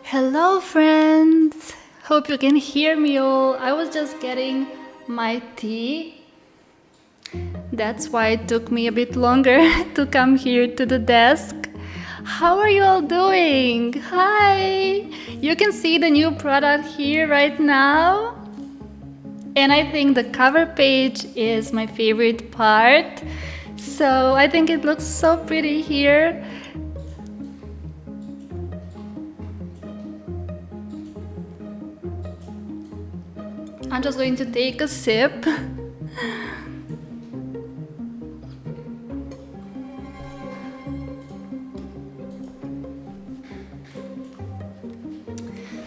Hello friends! Hope you can hear me all. I was just getting my tea. That's why it took me a bit longer to come here to the desk. How are you all doing? Hi! You can see the new product here right now. And I think the cover page is my favorite part. So I think it looks so pretty here. I'm just going to take a sip.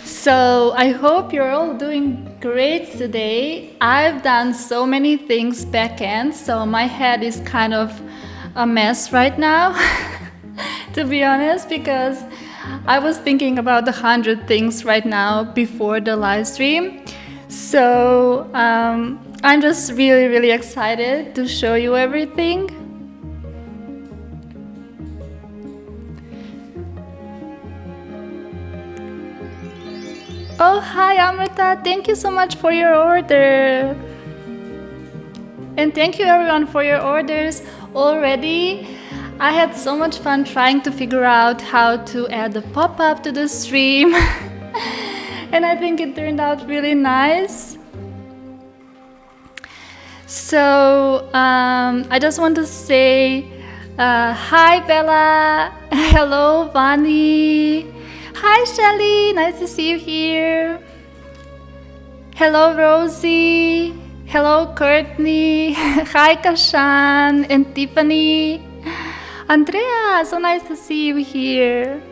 So I hope you're all doing great today. I've done so many things back end, so my head is kind of a mess right now, to be honest, because I was thinking about 100 things right now before the live stream. So I'm just really excited to show you everything. Oh, hi Amrita, thank you so much for your order. And thank you everyone for your orders already. I had so much fun trying to figure out how to add a pop-up to the stream. And I think it turned out really nice. So I just want to say hi Bella, hello Vani. Hi Shelly, nice to see you here. Hello Rosie. Hello Courtney. Hi Kashan and Tiffany. Andrea, so nice to see you here.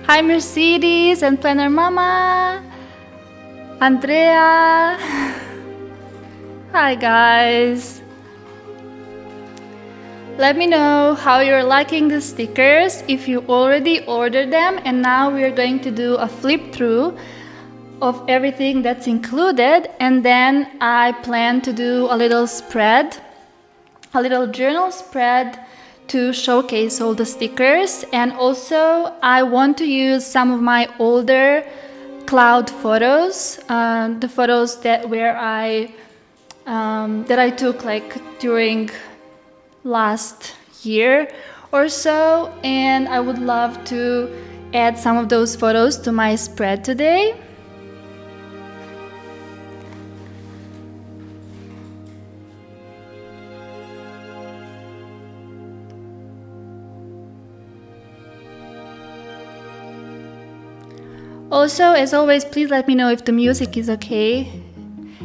Hi Mercedes and Planner Mama. Andrea. Hi guys. Let me know how you're liking the stickers, if you already ordered them, and now we're going to do a flip through of everything that's included, and then I plan to do a little spread, a little journal spread to showcase all the stickers. And also I want to use some of my older cloud photos, the photos that I took like during last year or so, and I would love to add some of those photos to my spread today. Also, as always, please let me know if the music is okay,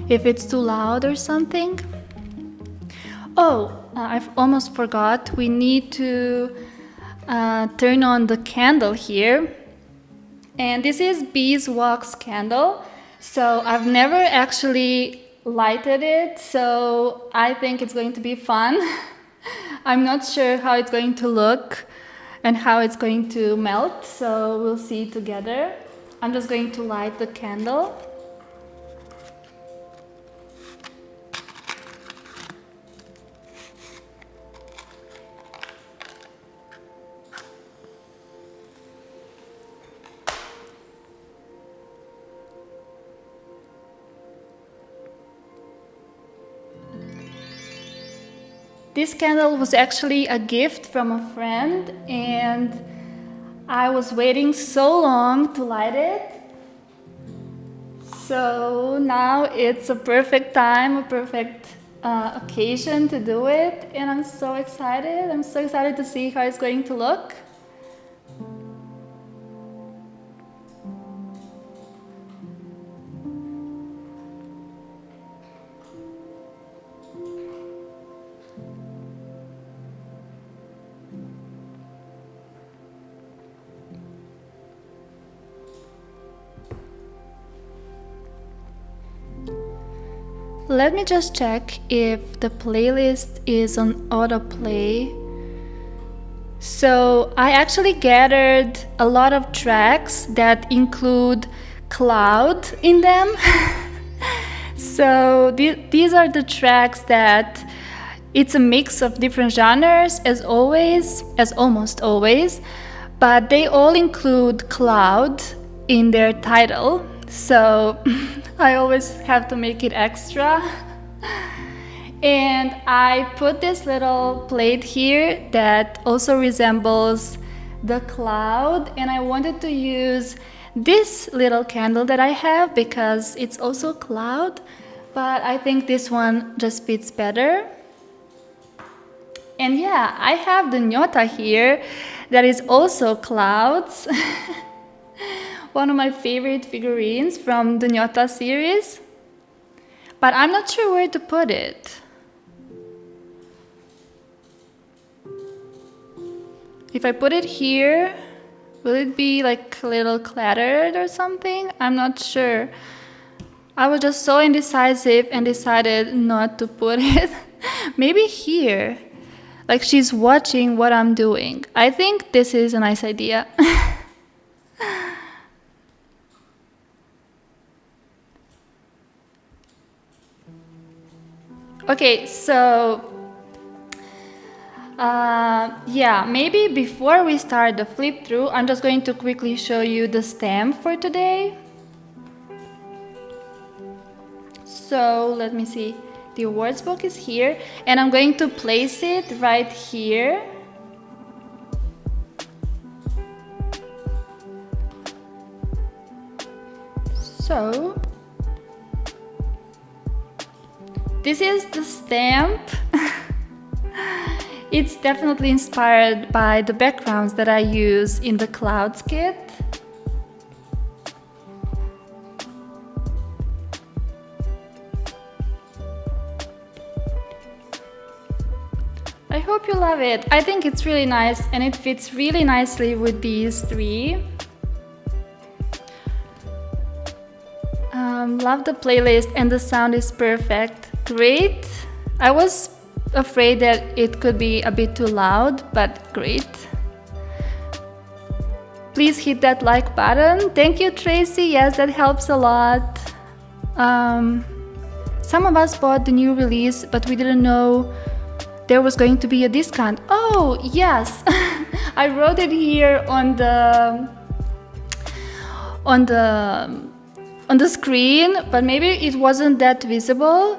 if it's too loud or something. Oh, I've almost forgot. We need to turn on the candle here. And this is beeswax candle. So I've never actually lighted it, so I think it's going to be fun. I'm not sure how it's going to look and how it's going to melt, so we'll see together. I'm just going to light the candle. This candle was actually a gift from a friend, and I was waiting so long to light it. So now it's a perfect time, a perfect occasion to do it, and I'm so excited. I'm so excited to see how it's going to look. Let me just check if the playlist is on autoplay. So I actually gathered a lot of tracks that include cloud in them. So these are the tracks that it's a mix of different genres as almost always, but they all include cloud in their title, so I always have to make it extra. And I put this little plate here that also resembles the cloud, and I wanted to use this little candle that I have because it's also cloud, but I think this one just fits better. And yeah, I have the Nyota here that is also clouds. One of my favorite figurines from the Nyota series, but I'm not sure where to put it. If I put it here, will it be like a little cluttered or something? I'm not sure. I was just so indecisive and decided not to put it. Maybe here, like she's watching what I'm doing. I think this is a nice idea. Okay, so yeah, maybe before we start the flip through, I'm just going to quickly show you the stamp for today. So let me see, the awards book is here, and I'm going to place it right here. So this is the stamp. It's definitely inspired by the backgrounds that I use in the Clouds kit. I hope you love it. I think it's really nice and it fits really nicely with these three. Love the playlist and the sound is perfect. Great. I was afraid that it could be a bit too loud, but great. Please hit that like button. Thank you, Tracy. Yes, that helps a lot. Some of us bought the new release, but we didn't know there was going to be a discount. Oh, yes. I wrote it here on the screen, but maybe it wasn't that visible.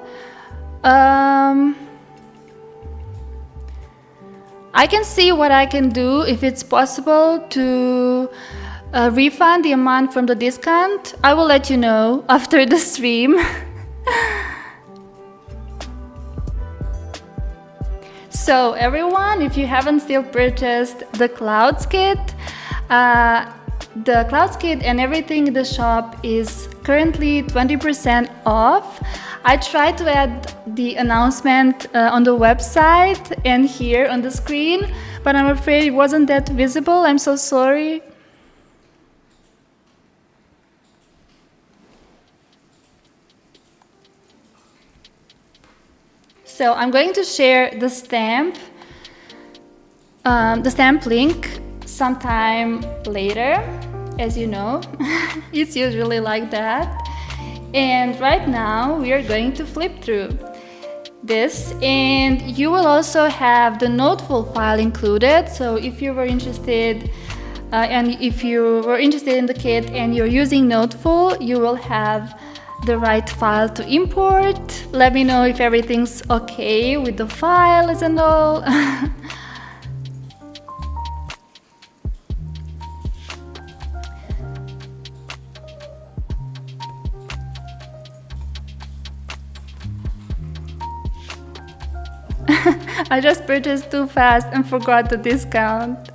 I can see what I can do if it's possible to refund the amount from the discount. I will let you know after the stream. So everyone, if you haven't still purchased the Clouds kit, the Clouds kit and everything in the shop is currently 20% off. I tried to add the announcement on the website and here on the screen, but I'm afraid it wasn't that visible. I'm so sorry. So I'm going to share the stamp link sometime later, as you know. It's usually like that. And right now we are going to flip through this, and you will also have the Noteful file included. So if you were interested in the kit and you're using Noteful, you will have the right file to import. Let me know if everything's okay with the files and all. I just purchased too fast and forgot the discount.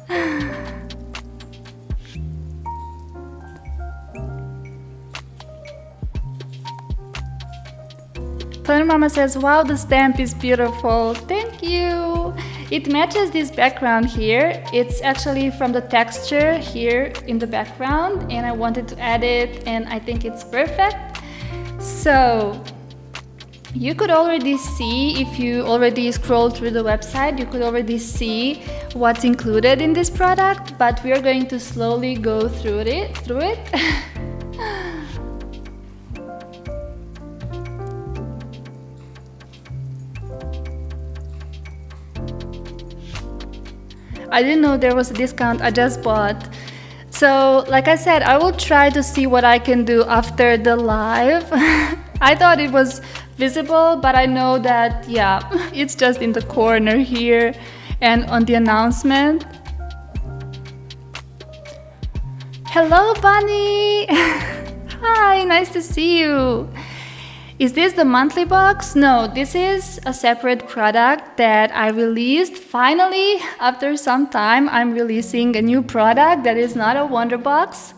Planner Mama says, wow, the stamp is beautiful. Thank you. It matches this background here. It's actually from the texture here in the background, and I wanted to add it, and I think it's perfect. So you could already see, if you already scroll through the website, you could already see what's included in this product, but we are going to slowly go through it. I didn't know there was a discount. I just bought. So, like I said, I will try to see what I can do after the live. I thought it was visible, but I know that, yeah, it's just in the corner here and on the announcement. Hello, Bunny! Hi, nice to see you. Is this the monthly box? No, this is a separate product that I released. Finally, after some time, I'm releasing a new product that is not a wonder box.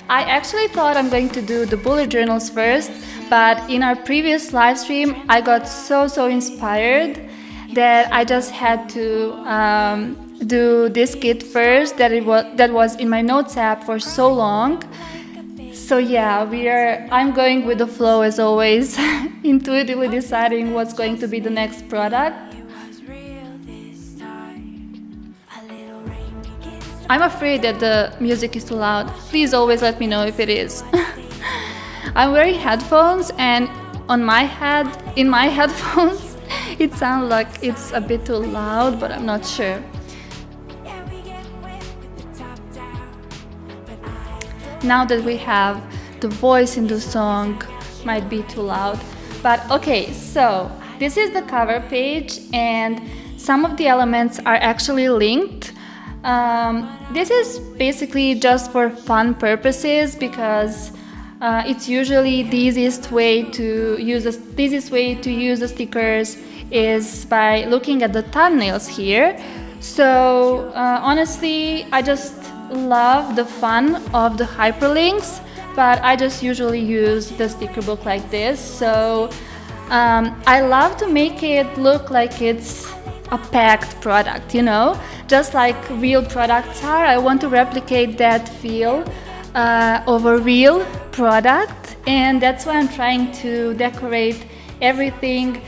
I actually thought I'm going to do the bullet journals first, but in our previous live stream, I got so inspired that I just had to do this kit first that was in my notes app for so long. So yeah, I'm going with the flow as always, intuitively deciding what's going to be the next product. I'm afraid that the music is too loud. Please always let me know if it is. I'm wearing headphones, and in my headphones, it sounds like it's a bit too loud, but I'm not sure. Now that we have the voice in the song, might be too loud. But okay, so this is the cover page, and some of the elements are actually linked. This is basically just for fun purposes, because it's usually the easiest way to use the stickers is by looking at the thumbnails here. So honestly, I just love the fun of the hyperlinks, but I just usually use the sticker book like this. So I love to make it look like it's a packed product, you know, just like real products are. I want to replicate that feel of a real product, and that's why I'm trying to decorate everything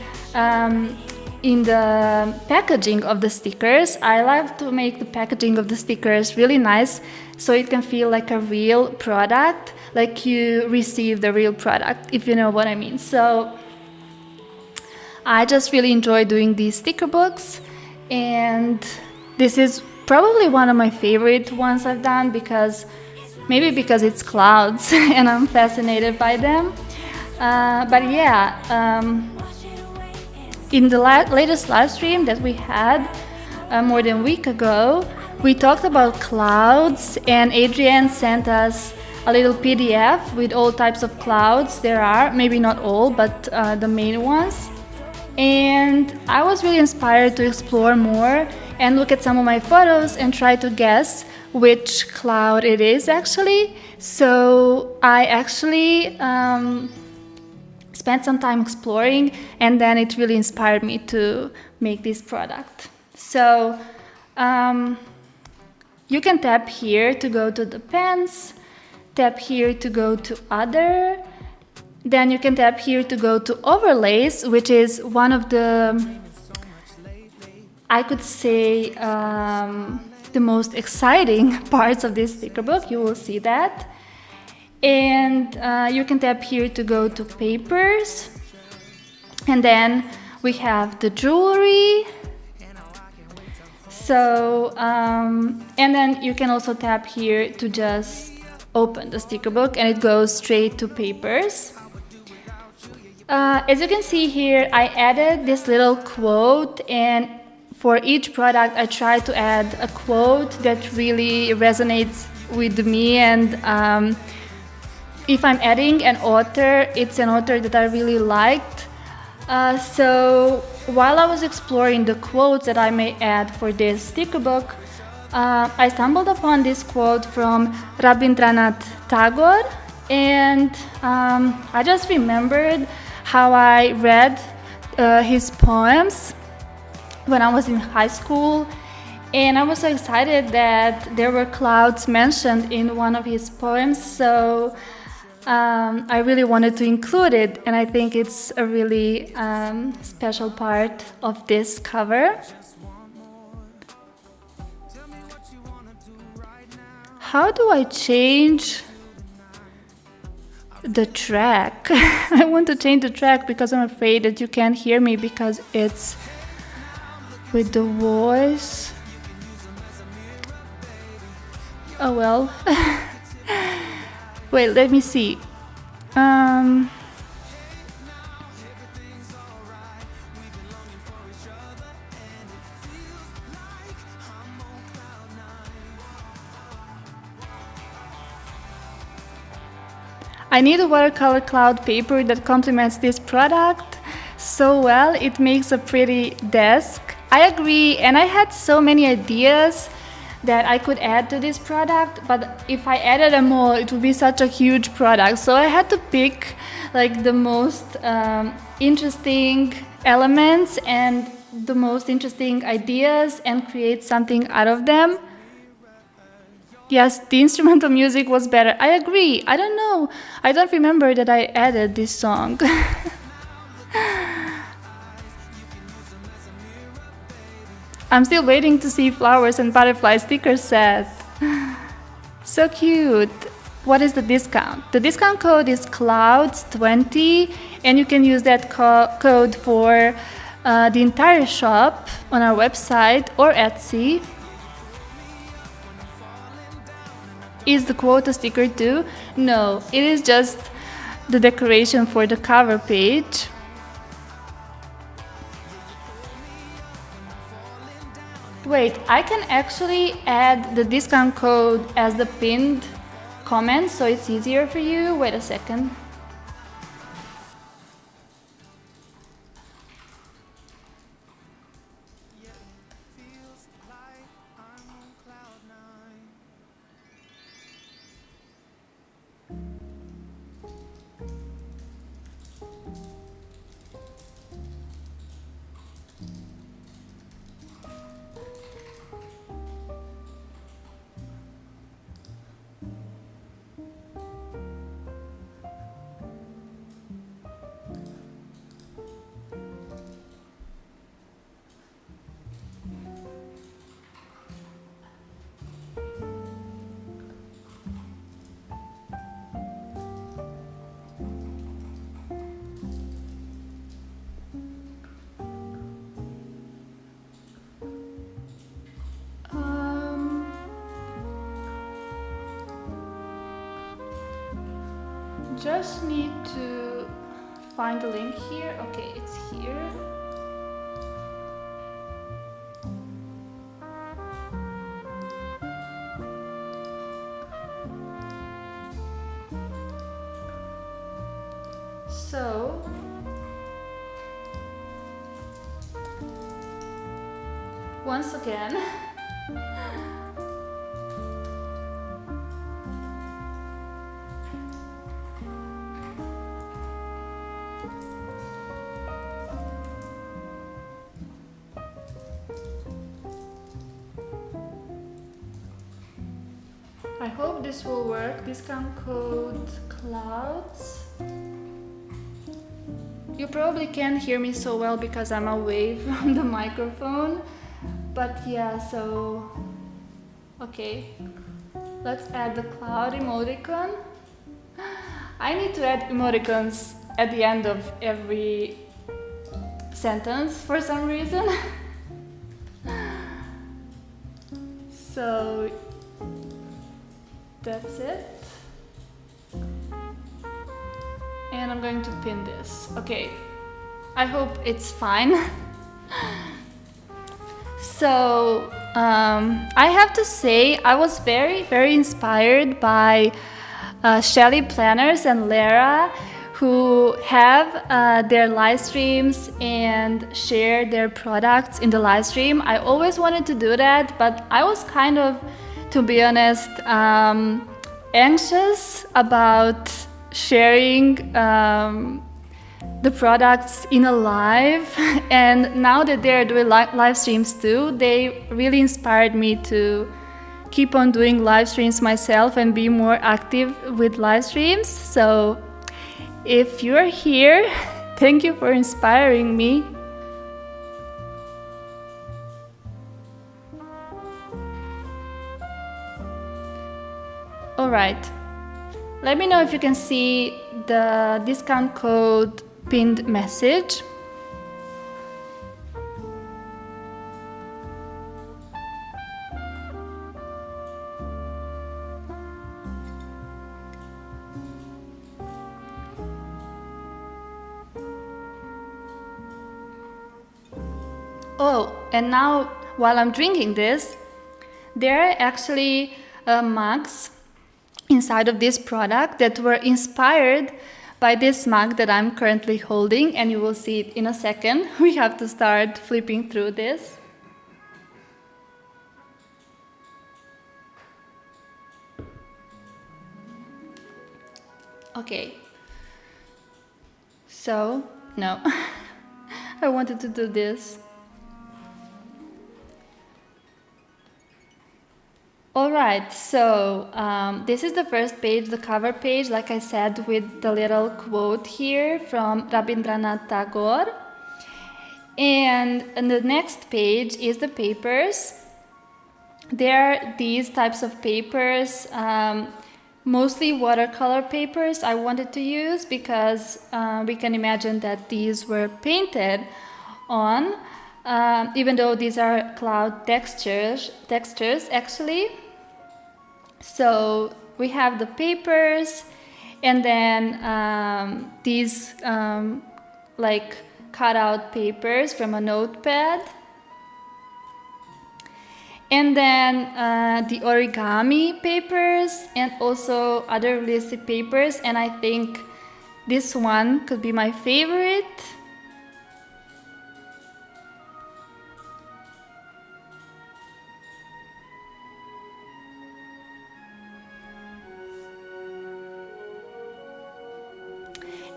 in the packaging of the stickers. I love to make the packaging of the stickers really nice, so it can feel like a real product, like you receive the real product, if you know what I mean. So I just really enjoy doing these sticker books, and this is probably one of my favorite ones I've done, because it's clouds and I'm fascinated by them. But yeah, in the latest live stream that we had more than a week ago, we talked about clouds, and Adrienne sent us a little PDF with all types of clouds there are, maybe not all, but the main ones. And I was really inspired to explore more and look at some of my photos and try to guess which cloud it is actually. So I actually spent some time exploring, and then it really inspired me to make this product. So you can tap here to go to the pens, tap here to go to other, then you can tap here to go to overlays, which is one of the, I could say, the most exciting parts of this sticker book. You will see that. And you can tap here to go to papers, and then we have the jewelry. So and then you can also tap here to just open the sticker book, and it goes straight to papers. As you can see here, I added this little quote, and for each product I try to add a quote that really resonates with me, and if I'm adding an author, it's an author that I really liked. So while I was exploring the quotes that I may add for this sticker book, I stumbled upon this quote from Rabindranath Tagore, and I just remembered how I read his poems when I was in high school, and I was so excited that there were clouds mentioned in one of his poems. So I really wanted to include it, and I think it's a really special part of this cover. How do I change the track? I want to change the track because I'm afraid that you can't hear me because it's with the voice. Oh well. Wait, let me see. Um, I need a watercolor cloud paper that complements this product so well. It makes a pretty desk. I agree, and I had so many ideas that I could add to this product, but if I added them all, it would be such a huge product. So I had to pick like the most interesting elements and the most interesting ideas and create something out of them. Yes, the instrumental music was better. I agree. I don't know. I don't remember that I added this song. I'm still waiting to see flowers and butterfly sticker set. So cute. What is the discount? The discount code is clouds20 and you can use that code for the entire shop on our website or Etsy. Is the quote a sticker too? No, it is just the decoration for the cover page. Wait, I can actually add the discount code as the pinned comment so it's easier for you. Wait a second. Just need to find the link here. Okay, it's here. So once again, I hope this will work. Discount code clouds. You probably can't hear me so well because I'm away from the microphone. But yeah, so okay. Let's add the cloud emoticon. I need to add emoticons at the end of every sentence for some reason. So that's it. And I'm going to pin this. Okay, I hope it's fine. So I have to say I was very inspired by Shelly Planners and Lara, who have their live streams and share their products in the live stream. I always wanted to do that, but I was kind of, to be honest, anxious about sharing the products in a live. And now that they're doing live streams too, they really inspired me to keep on doing live streams myself and be more active with live streams. So if you're here, thank you for inspiring me. All right, let me know if you can see the discount code pinned message. Oh, and now while I'm drinking this, there are actually mugs inside of this product that were inspired by this mug that I'm currently holding, and you will see it in a second. We have to start flipping through this. Okay. So, no. I wanted to do this. Alright, so this is the first page, the cover page, like I said, with the little quote here from Rabindranath Tagore. And the next page is the papers. There are these types of papers, mostly watercolor papers I wanted to use because we can imagine that these were painted on, even though these are cloud textures actually. So we have the papers, and then these like cut out papers from a notepad, and then the origami papers, and also other realistic papers, and I think this one could be my favorite.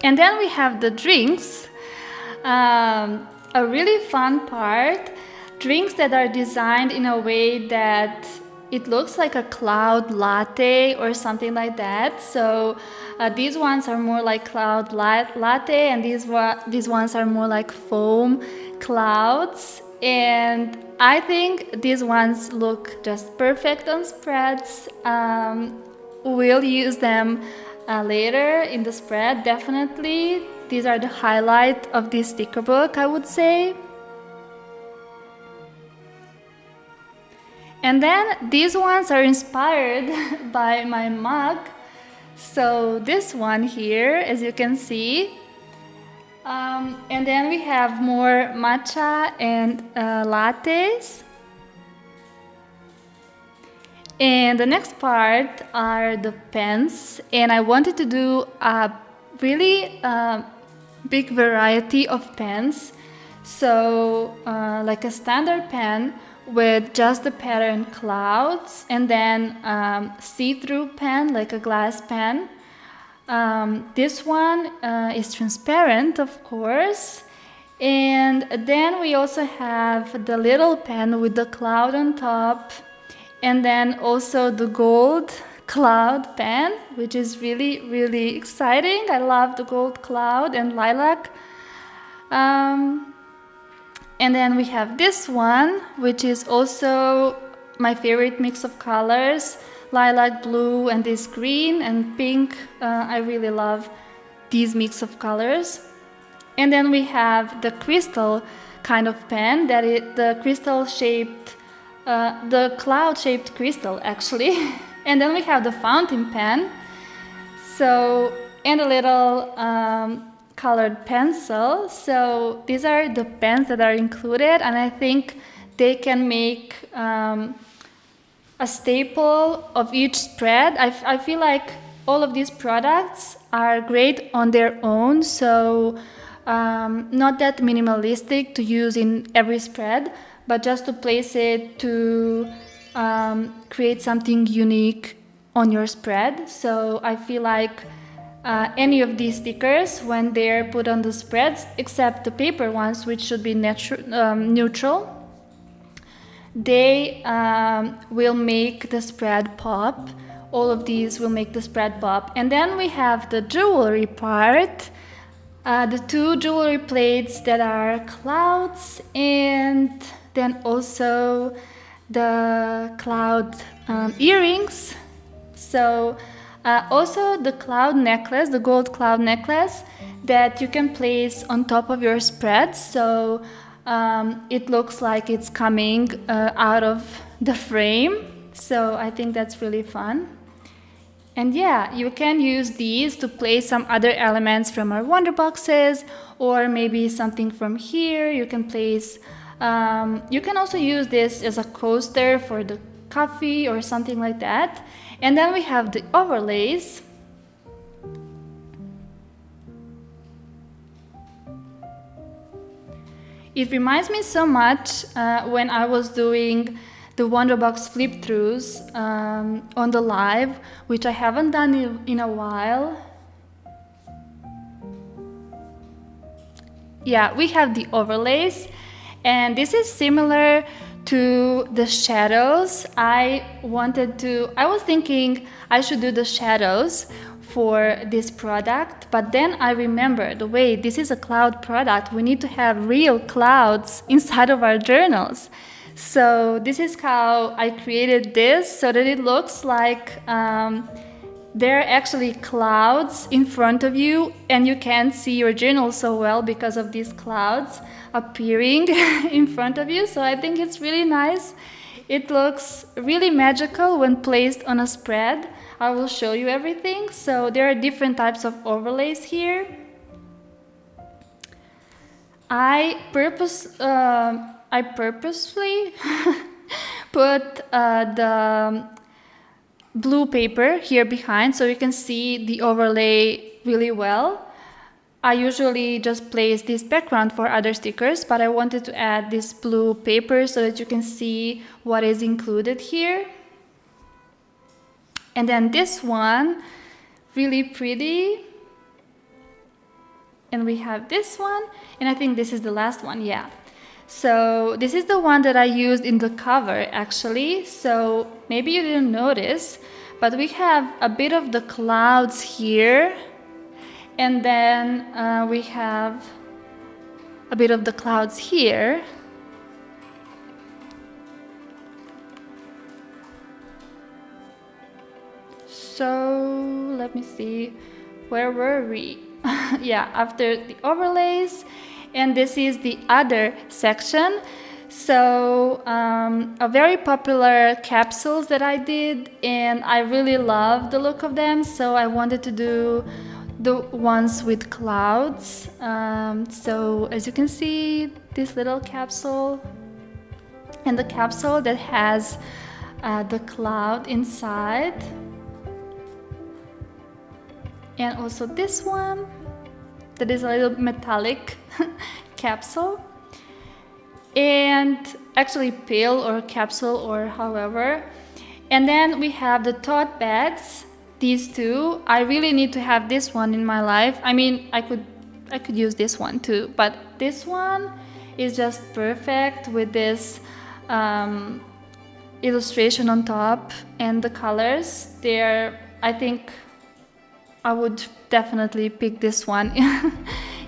And then we have the drinks, a really fun part, drinks that are designed in a way that it looks like a cloud latte or something like that. So these ones are more like cloud latte, and these ones are more like foam clouds. And I think these ones look just perfect on spreads. We'll use them later in the spread, definitely. These are the highlight of this sticker book, I would say. And then these ones are inspired by my mug. So this one here, as you can see. And then we have more matcha and lattes. And the next part are the pens, and I wanted to do a really big variety of pens. So like a standard pen with just the pattern clouds, and then see-through pen, like a glass pen. This one is transparent, of course. And then we also have the little pen with the cloud on top. And then also the gold cloud pen, which is really, really exciting. I love the gold cloud and lilac. And then we have this one, which is also my favorite mix of colors. Lilac, blue, and this green and pink. I really love these mix of colors. And then we have the crystal kind of pen, that is the crystal shaped, the cloud-shaped crystal actually. And then we have the fountain pen, so, and a little colored pencil. So these are the pens that are included, and I think they can make a staple of each spread. I feel like all of these products are great on their own, so not that minimalistic to use in every spread, but just to place it to create something unique on your spread. So I feel like any of these stickers, when they're put on the spreads, except the paper ones, which should be neutral, they will make the spread pop. All of these will make the spread pop. And then we have the jewelry part, the two jewelry plates that are clouds, and then also the cloud earrings. So also the cloud necklace, the gold cloud necklace that you can place on top of your spread, so it looks like it's coming out of the frame. So I think that's really fun. And yeah, you can use these to place some other elements from our wonder boxes, or maybe something from here. You can place You can also use this as a coaster for the coffee or something like that. And then we have the overlays. It reminds me so much when I was doing the Wonderbox flip-throughs on the live, which I haven't done in a while. Yeah, we have the overlays, and this is similar to the shadows. I was thinking I should do the shadows for this product, but then I remembered, wait, this is a cloud product. We need to have real clouds inside of our journals. So this is how I created this, so that it looks like there are actually clouds in front of you, and you can't see your journal so well because of these clouds appearing in front of you. So I think it's really nice. It looks really magical when placed on a spread. I will show you everything. So there are different types of overlays here. I purposefully put the blue paper here behind so you can see the overlay really well. I usually just place this background for other stickers, but I wanted to add this blue paper so that you can see what is included here. And then this one, really pretty. And we have this one, and I think this is the last one, yeah. So this is the one that I used in the cover actually, so maybe you didn't notice, but we have a bit of the clouds here, and then we have a bit of the clouds here. So let me see, where were we? Yeah, after the overlays. And this is the other section. So a very popular capsules that I did, and I really love the look of them, so I wanted to do the ones with clouds. So as you can see, this little capsule, and the capsule that has the cloud inside, and also this one that is a little metallic capsule, and actually pill or capsule or however. And then we have the tote bags, these two. I really need to have this one in my life. I mean, I could use this one too, but this one is just perfect with this illustration on top, and the colors there. I think I would definitely pick this one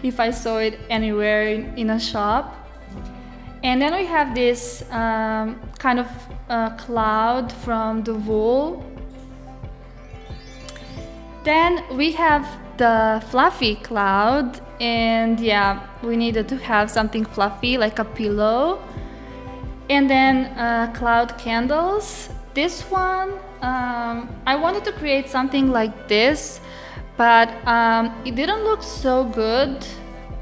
if I saw it anywhere in a shop. And then we have this kind of cloud from the wool. Then we have the fluffy cloud, and yeah, we needed to have something fluffy like a pillow. And then cloud candles. This one, I wanted to create something like this, but it didn't look so good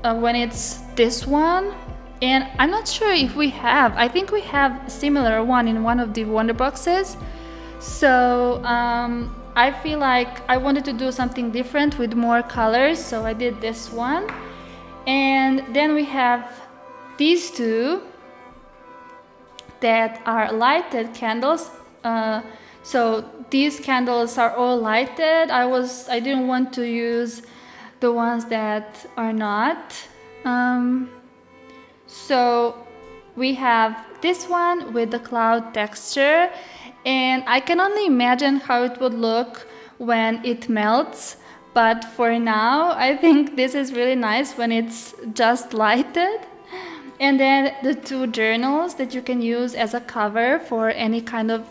when it's this one, and I'm not sure if we have. I think we have a similar one in one of the wonder boxes. So I feel like I wanted to do something different with more colors, so I did this one. And then we have these two that are lighted candles. So these candles are all lighted. I didn't want to use the ones that are not. So we have this one with the cloud texture, and I can only imagine how it would look when it melts. But for now, I think this is really nice when it's just lighted. And then the two journals that you can use as a cover for any kind of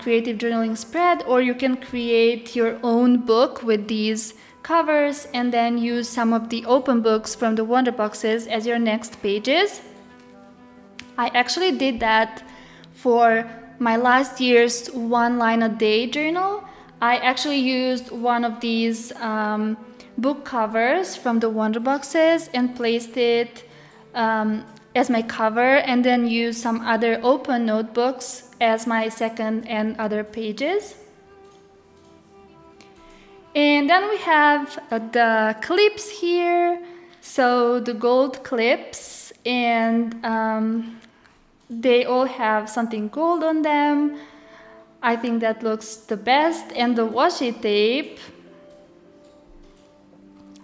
creative journaling spread, or you can create your own book with these covers and then use some of the open books from the wonder boxes as your next pages. I actually did that for my last year's 1 line a day journal. I actually used one of these book covers from the wonder boxes and placed it as my cover, and then use some other open notebooks as my second and other pages. And then we have the clips here, so the gold clips, and they all have something gold on them. I think that looks the best. And the washi tape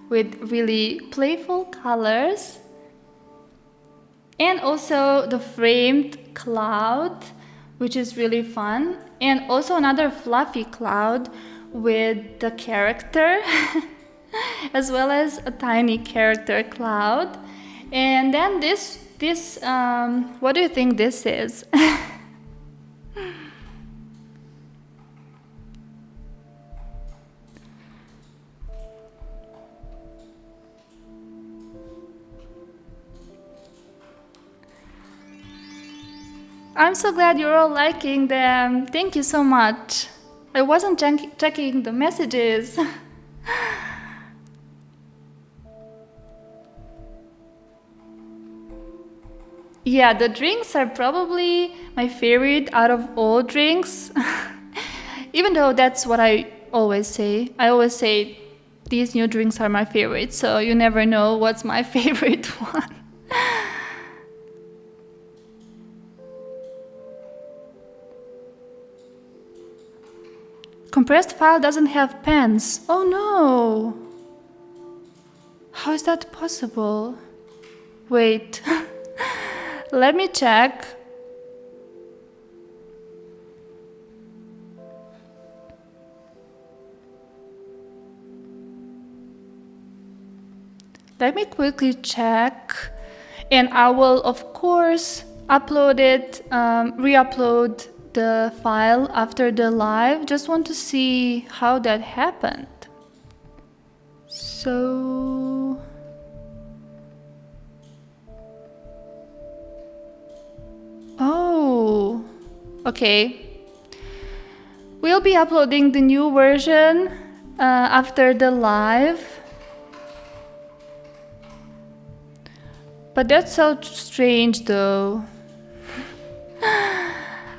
with really playful colors. And also the framed cloud, which is really fun. And also another fluffy cloud with the character, as well as a tiny character cloud. And then this what do you think this is? I'm so glad you're all liking them. Thank you so much. I wasn't checking the messages. Yeah, the drinks are probably my favorite out of all drinks. Even though that's what I always say. I always say these new drinks are my favorite, so you never know what's my favorite one. Compressed file doesn't have pens. Oh no! How is that possible? Wait. Let me check. Let me quickly check, and I will of course upload it, re-upload the file after the live. Just want to see how that happened. So oh, okay. We'll be uploading the new version after the live. But that's so strange though.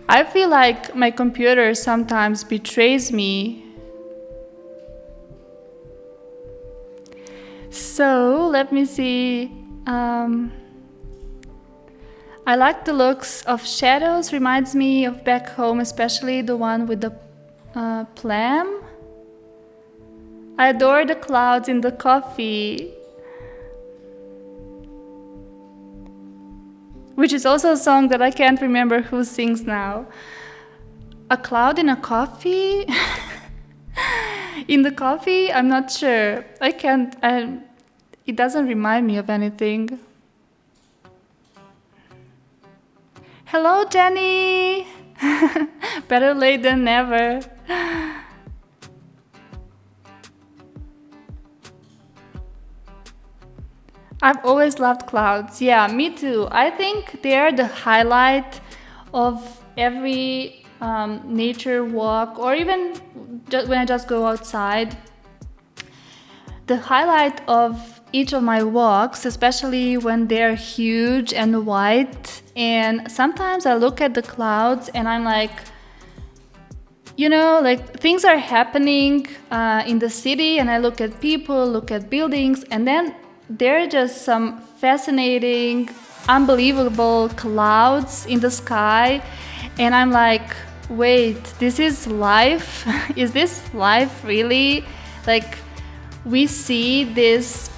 I feel like my computer sometimes betrays me. So let me see. I like the looks of shadows, reminds me of back home, especially the one with the plum. I adore the clouds in the coffee. Which is also a song that I can't remember who sings now. A cloud in a coffee? In the coffee? I'm not sure. I can't, it doesn't remind me of anything. Hello, Jenny! Better late than never. I've always loved clouds. Yeah, me too. I think they are the highlight of every nature walk, or even when I just go outside. The highlight of each of my walks, especially when they're huge and white. And sometimes I look at the clouds and I'm like, you know, like things are happening in the city, and I look at people, look at buildings, and then there are just some fascinating, unbelievable clouds in the sky, and I'm like, wait, this is life? Is this life really? Like, we see this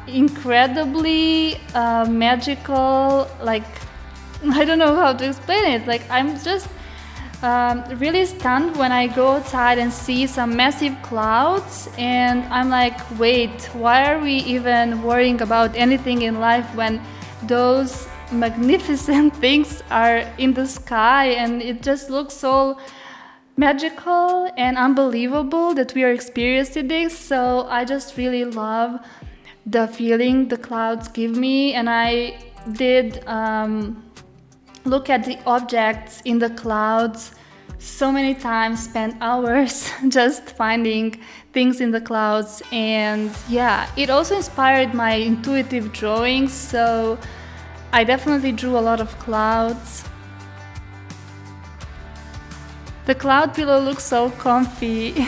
incredibly magical, like, I don't know how to explain it. Like, I'm just really stunned when I go outside and see some massive clouds, and I'm like, wait, why are we even worrying about anything in life when those magnificent things are in the sky, and it just looks so magical and unbelievable that we are experiencing this. So I just really love the feeling the clouds give me, and I did look at the objects in the clouds so many times, spent hours just finding things in the clouds. And yeah, it also inspired my intuitive drawings, so I definitely drew a lot of clouds. The cloud pillow looks so comfy.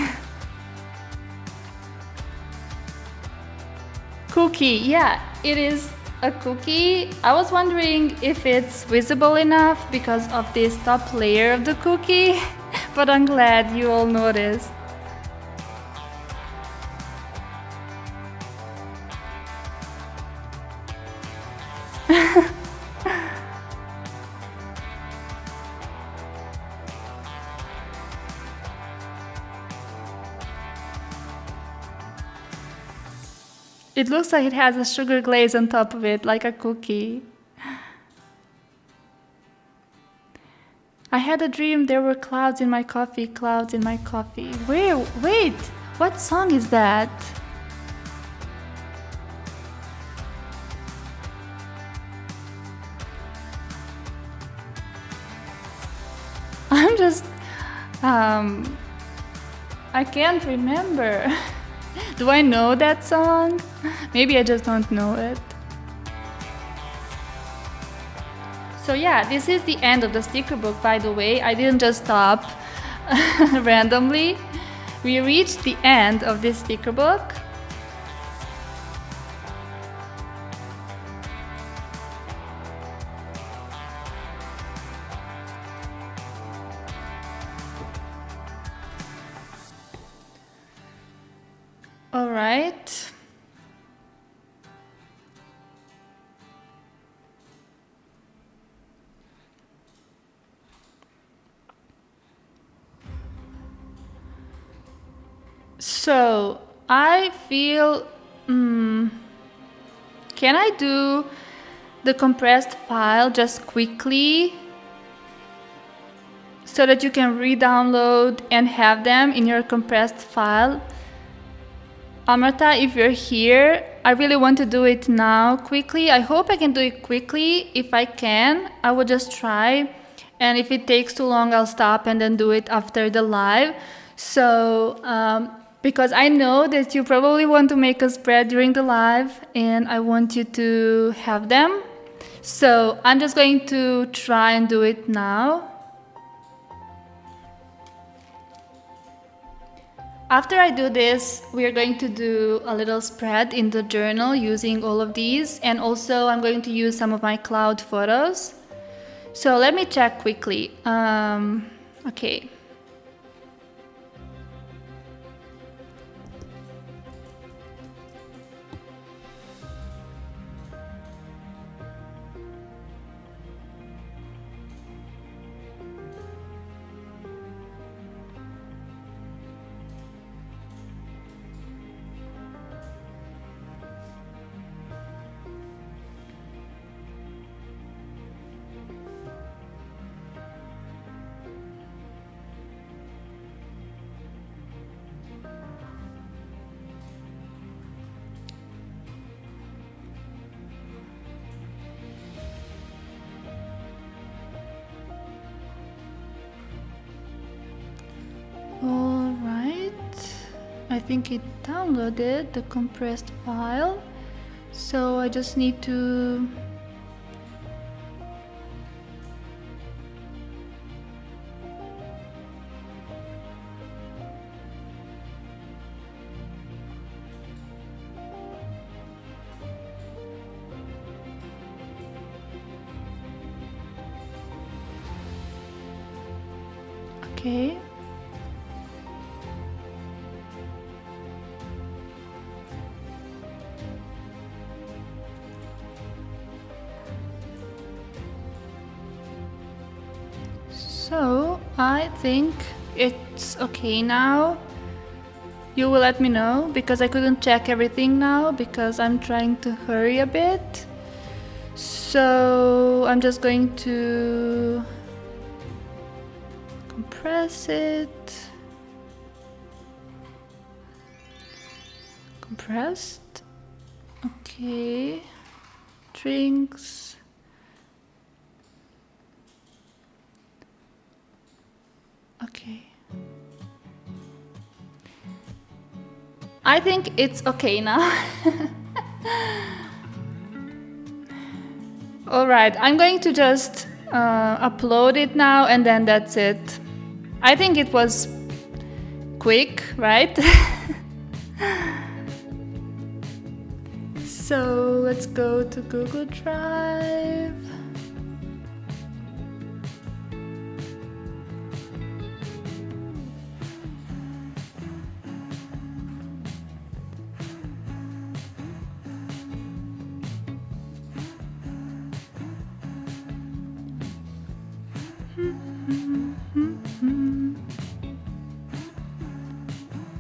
Cookie, yeah, it is a cookie. I was wondering if it's visible enough because of this top layer of the cookie, but I'm glad you all noticed. It looks like it has a sugar glaze on top of it, like a cookie. I had a dream there were clouds in my coffee, clouds in my coffee. Wait, what song is that? I'm just, I can't remember. Do I know that song? Maybe I just don't know it. So yeah, this is the end of the sticker book, by the way. I didn't just stop randomly. We reached the end of this sticker book. All right. So I feel, can I do the compressed file just quickly so that you can re-download and have them in your compressed file? Amrita, if you're here, I really want to do it now quickly. I hope I can do it quickly. If I can, I will just try. And if it takes too long, I'll stop and then do it after the live. So, because I know that you probably want to make a spread during the live and I want you to have them. So I'm just going to try and do it now. After I do this, we are going to do a little spread in the journal using all of these, and also I'm going to use some of my cloud photos. So let me check quickly. Okay. All right, I think it downloaded the compressed file, so I just need to okay. So I think it's okay now. You will let me know because I couldn't check everything now because I'm trying to hurry a bit. So I'm just going to compress it. Compressed. Okay. Drinks. okay. I think it's okay now. Alright, I'm going to just upload it now and then that's it. I think it was quick, right? So let's go to Google Drive.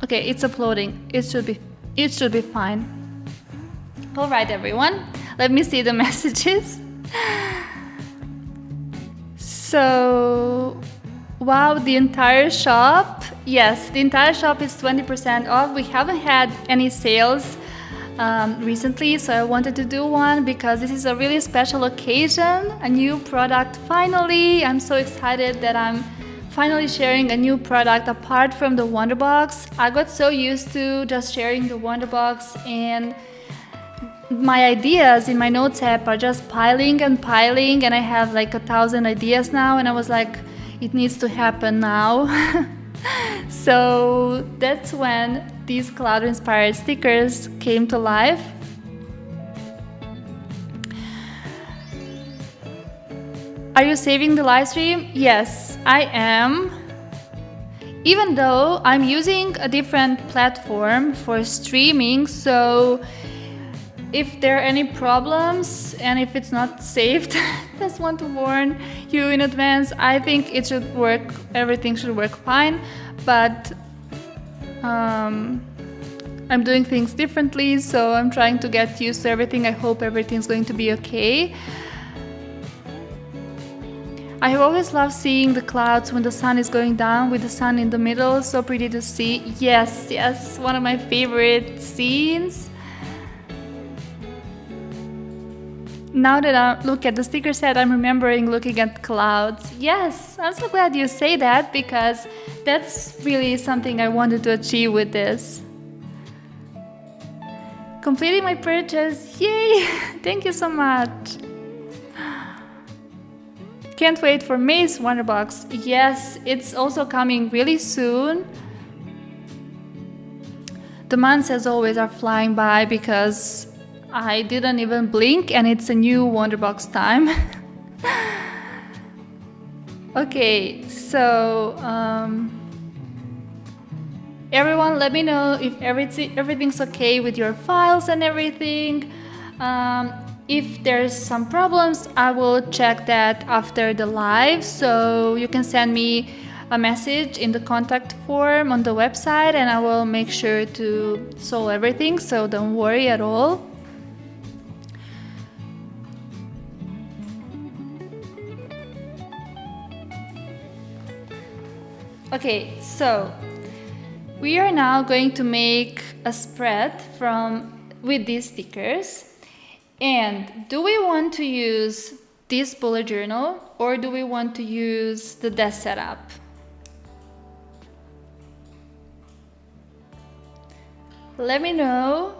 Okay, it's uploading. It should be fine. All right, everyone. Let me see the messages. So, wow, the entire shop. Yes, the entire shop is 20% off. We haven't had any sales recently, so I wanted to do one because this is a really special occasion, a new product finally. I'm so excited that I'm finally sharing a new product apart from the Wonderbox. I got so used to just sharing the Wonderbox, and my ideas in my notes app are just piling and piling, and I have like 1,000 ideas now, and I was like, it needs to happen now. So that's when these cloud inspired stickers came to life. Are you saving the live stream? Yes, I am. Even though I'm using a different platform for streaming, so if there are any problems and if it's not saved, just want to warn you in advance. I think it should work, everything should work fine, but I'm doing things differently, so I'm trying to get used to everything. I hope everything's going to be okay. I have always loved seeing the clouds when the sun is going down with the sun in the middle. So pretty to see. Yes, yes, one of my favorite scenes. Now that I look at the sticker set, I'm remembering looking at clouds. Yes, I'm so glad you say that because that's really something I wanted to achieve with this. Completing my purchase. Yay! Thank you so much. Can't wait for May's Wonderbox. Yes, it's also coming really soon. The months, as always, are flying by because I didn't even blink and it's a new Wonderbox time. Okay, so everyone, let me know if everything's okay with your files and everything. If there's some problems, I will check that after the live, so you can send me a message in the contact form on the website and I will make sure to solve everything, so don't worry at all. Okay, so we are now going to make a spread with these stickers. And do we want to use this bullet journal or do we want to use the desk setup? Let me know.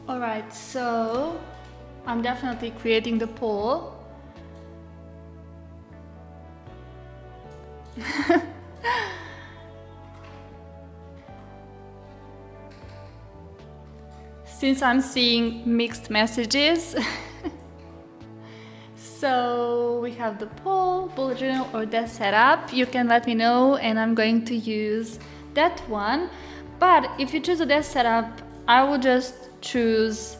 Alright, so I'm definitely creating the poll. Since I'm seeing mixed messages. So we have the poll, bullet journal, or desk setup. You can let me know, and I'm going to use that one. But if you choose a desk setup, I will just choose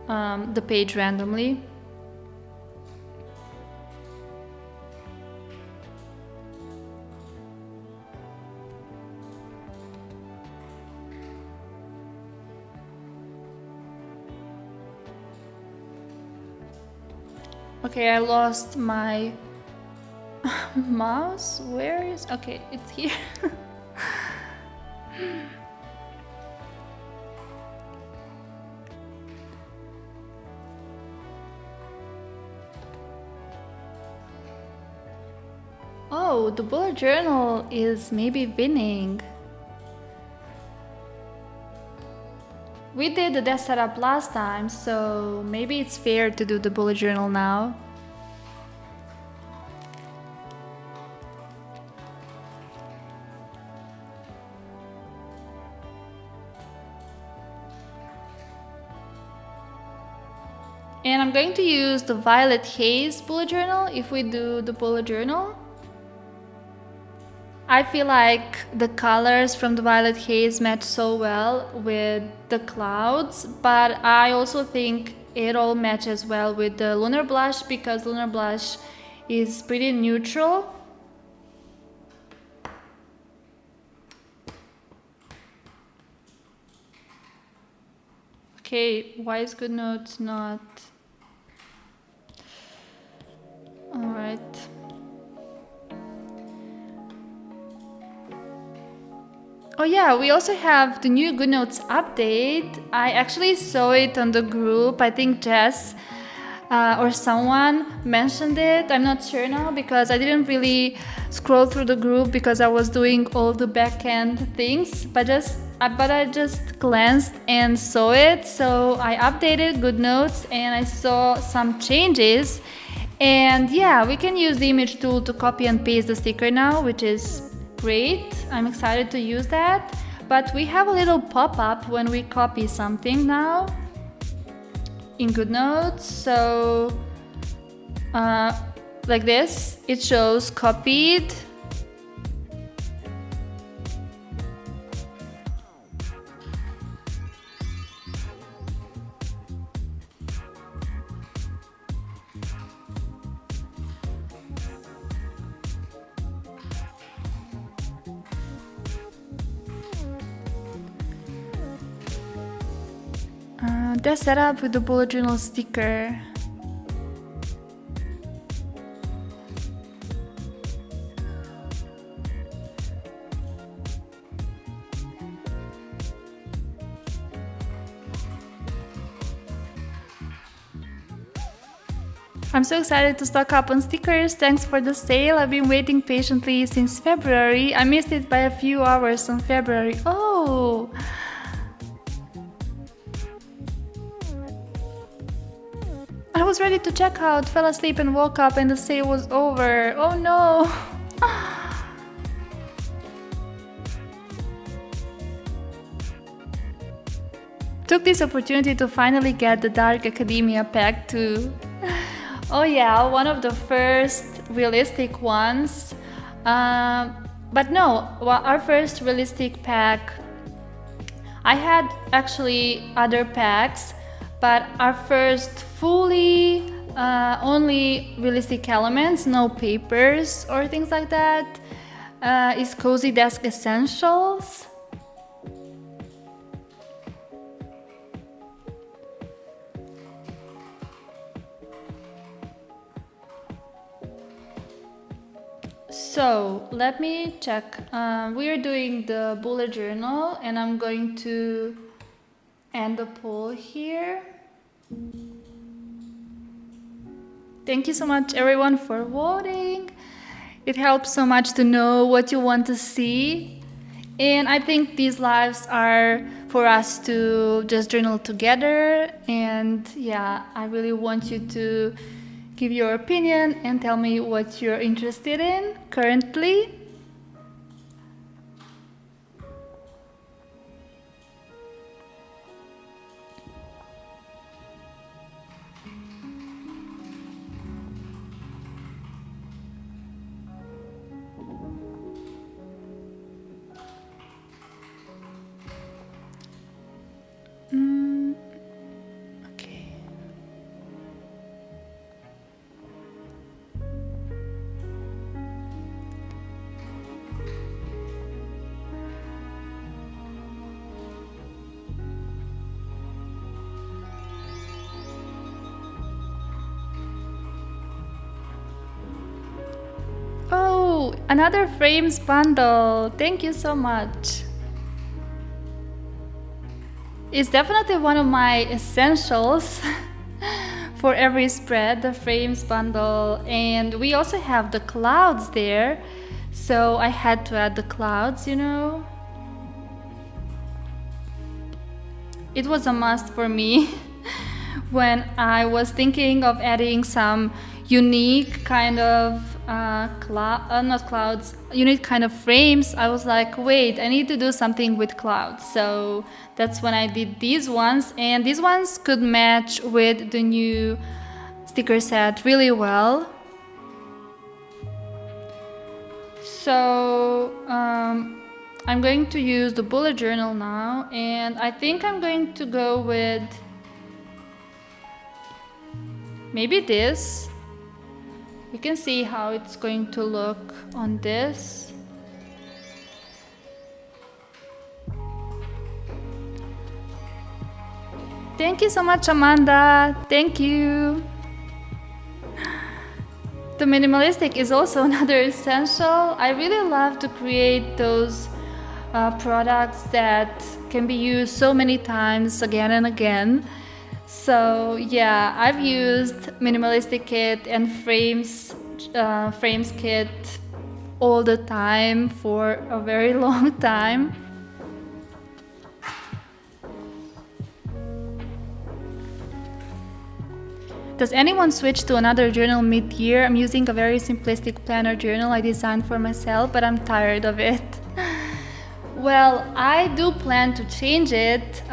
the page randomly. Okay, I lost my mouse. Where is... Okay, it's here. Oh, the bullet journal is maybe winning. We did the desk setup last time, so maybe it's fair to do the bullet journal now. And I'm going to use the Violet Haze bullet journal if we do the bullet journal. I feel like the colors from the Violet Haze match so well with the clouds, but I also think it all matches well with the Lunar Blush because Lunar Blush is pretty neutral. Okay, why is GoodNotes not... Alright. Oh yeah, we also have the new GoodNotes update. I actually saw it on the group. I think Jess or someone mentioned it. I'm not sure now because I didn't really scroll through the group because I was doing all the back-end things. But I just glanced and saw it. So I updated GoodNotes and I saw some changes. And yeah, we can use the image tool to copy and paste the sticker now, which is great. I'm excited to use that. But we have a little pop-up when we copy something now in GoodNotes. So like this, it shows copied. That's set up with the bullet journal sticker. I'm so excited to stock up on stickers. Thanks for the sale. I've been waiting patiently since February. I missed it by a few hours on February. Oh! I was ready to check out, fell asleep and woke up and the sale was over. Oh no! Took this opportunity to finally get the Dark Academia pack too. Oh yeah, one of the first realistic ones. But no, our first realistic pack. I had actually other packs, but our first fully only realistic elements, no papers or things like that, is Cozy Desk Essentials. So let me check. We are doing the bullet journal and I'm going to end the poll here. Thank you so much everyone for voting. It helps so much to know what you want to see. And I think these lives are for us to just journal together. And yeah, I really want you to give your opinion and tell me what you're interested in currently. Oh, another frames bundle. Thank you so much. It's definitely one of my essentials for every spread, the frames bundle. And we also have the clouds there. So I had to add the clouds, you know. It was a must for me when I was thinking of adding some unique kind of unique kind of frames. I was like, wait, I need to do something with clouds. So that's when I did these ones, and these ones could match with the new sticker set really well. So I'm going to use the bullet journal now, and I think I'm going to go with maybe this. You can see how it's going to look on this. Thank you so much, Amanda. Thank you. The minimalistic is also another essential. I really love to create those products that can be used so many times again and again. So yeah, I've used minimalistic kit and frames kit all the time for a very long time. Does anyone switch to another journal mid-year? I'm using a very simplistic planner journal I designed for myself, but I'm tired of it. Well, I do plan to change it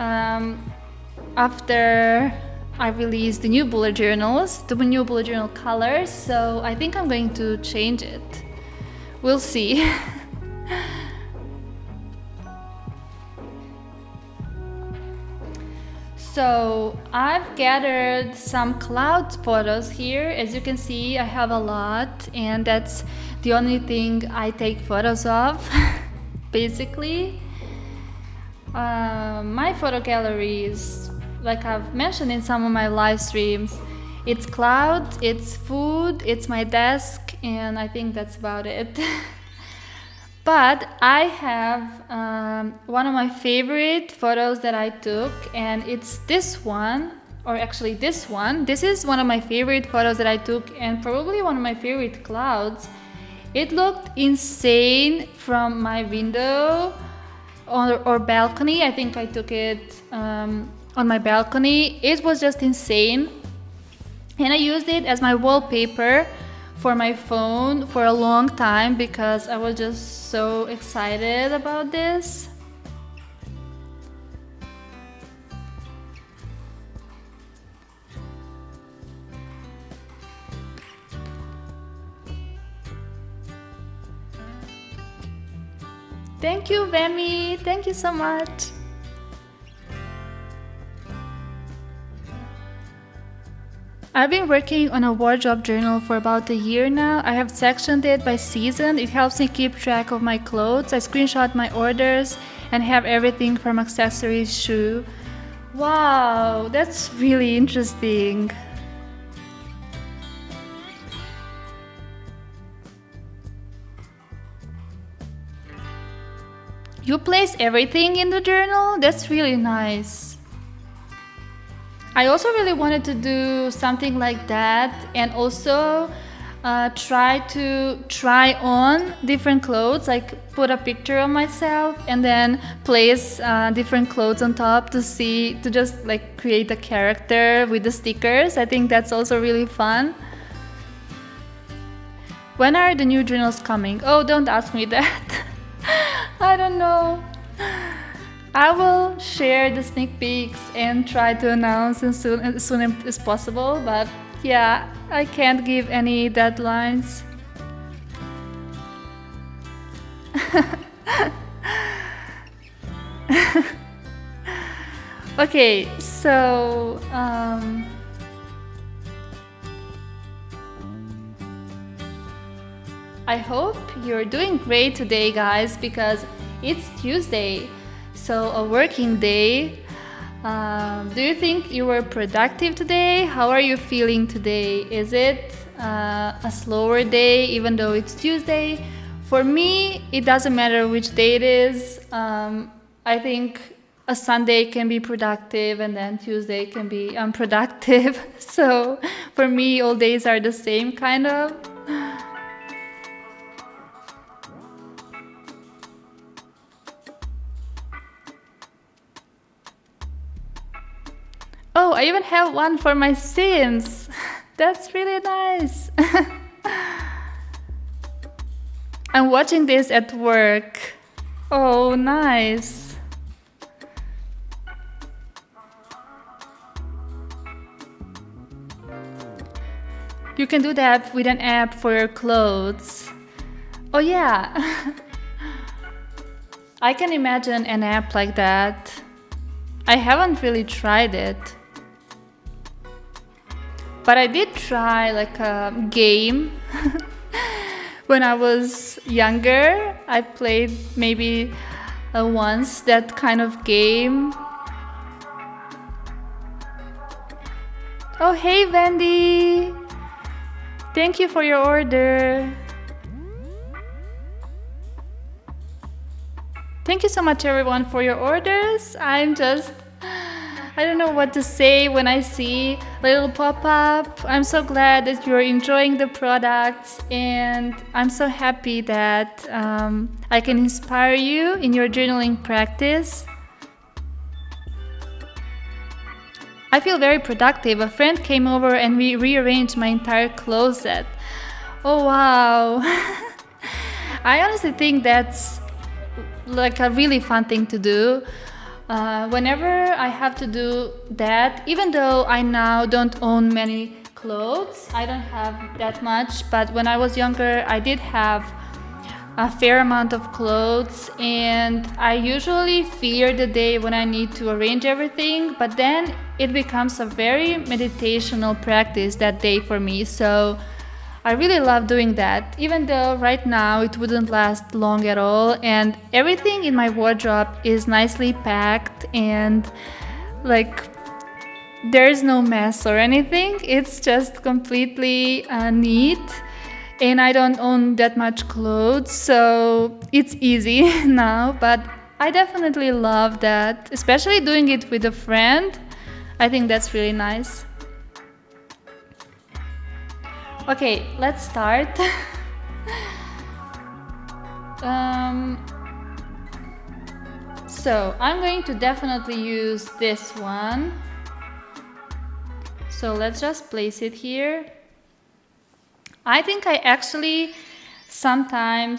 after I release the new bullet journals, the new bullet journal colors, so I think I'm going to change it. We'll see. So I've gathered some cloud photos here. As you can see, I have a lot, and that's the only thing I take photos of, basically. My photo gallery is, like I've mentioned in some of my live streams, it's clouds, it's food, it's my desk, and I think that's about it. But I have one of my favorite photos that I took, and it's this one, or actually this one. This is one of my favorite photos that I took, and probably one of my favorite clouds. It looked insane from my window or balcony. I think I took it on my balcony. It was just insane, and I used it as my wallpaper for my phone for a long time because I was just so excited about this. Thank you, Vemi. Thank you so much. I've been working on a wardrobe journal for about a year now. I have sectioned it by season. It helps me keep track of my clothes. I screenshot my orders and have everything from accessories, shoe. Wow, that's really interesting. You place everything in the journal? That's really nice. I also really wanted to do something like that, and also try to try on different clothes, like put a picture of myself and then place different clothes on top to just like create a character with the stickers. I think that's also really fun. When are the new journals coming? Oh, don't ask me that. I don't know. I will share the sneak peeks and try to announce as soon as possible, but yeah, I can't give any deadlines. Okay, so I hope you're doing great today, guys, because it's Tuesday. So a working day. Do you think you were productive today? How are you feeling today? Is it a slower day even though it's Tuesday? For me, it doesn't matter which day it is. I think a Sunday can be productive and then Tuesday can be unproductive. So for me, all days are the same, kind of. Oh, I even have one for my Sims. That's really nice. I'm watching this at work. Oh, nice. You can do that with an app for your clothes. Oh yeah. I can imagine an app like that. I haven't really tried it. But I did try like a game. When I was younger, I played maybe once that kind of game. Oh, hey, Wendy. Thank you for your order. Thank you so much, everyone, for your orders. I don't know what to say when I see little pop-up. I'm so glad that you're enjoying the products, and I'm so happy that I can inspire you in your journaling practice. I feel very productive. A friend came over and we rearranged my entire closet. Oh wow. I honestly think that's like a really fun thing to do. Whenever I have to do that, even though I now don't own many clothes, I don't have that much, but when I was younger, I did have a fair amount of clothes, and I usually fear the day when I need to arrange everything, but then it becomes a very meditational practice that day for me. So I really love doing that, even though right now it wouldn't last long at all, and everything in my wardrobe is nicely packed and like there's no mess or anything. It's just completely neat, and I don't own that much clothes, so it's easy now. But I definitely love that, especially doing it with a friend. I think that's really nice. Okay, let's start. So I'm going to definitely use this one. So let's just place it here. I think I actually sometime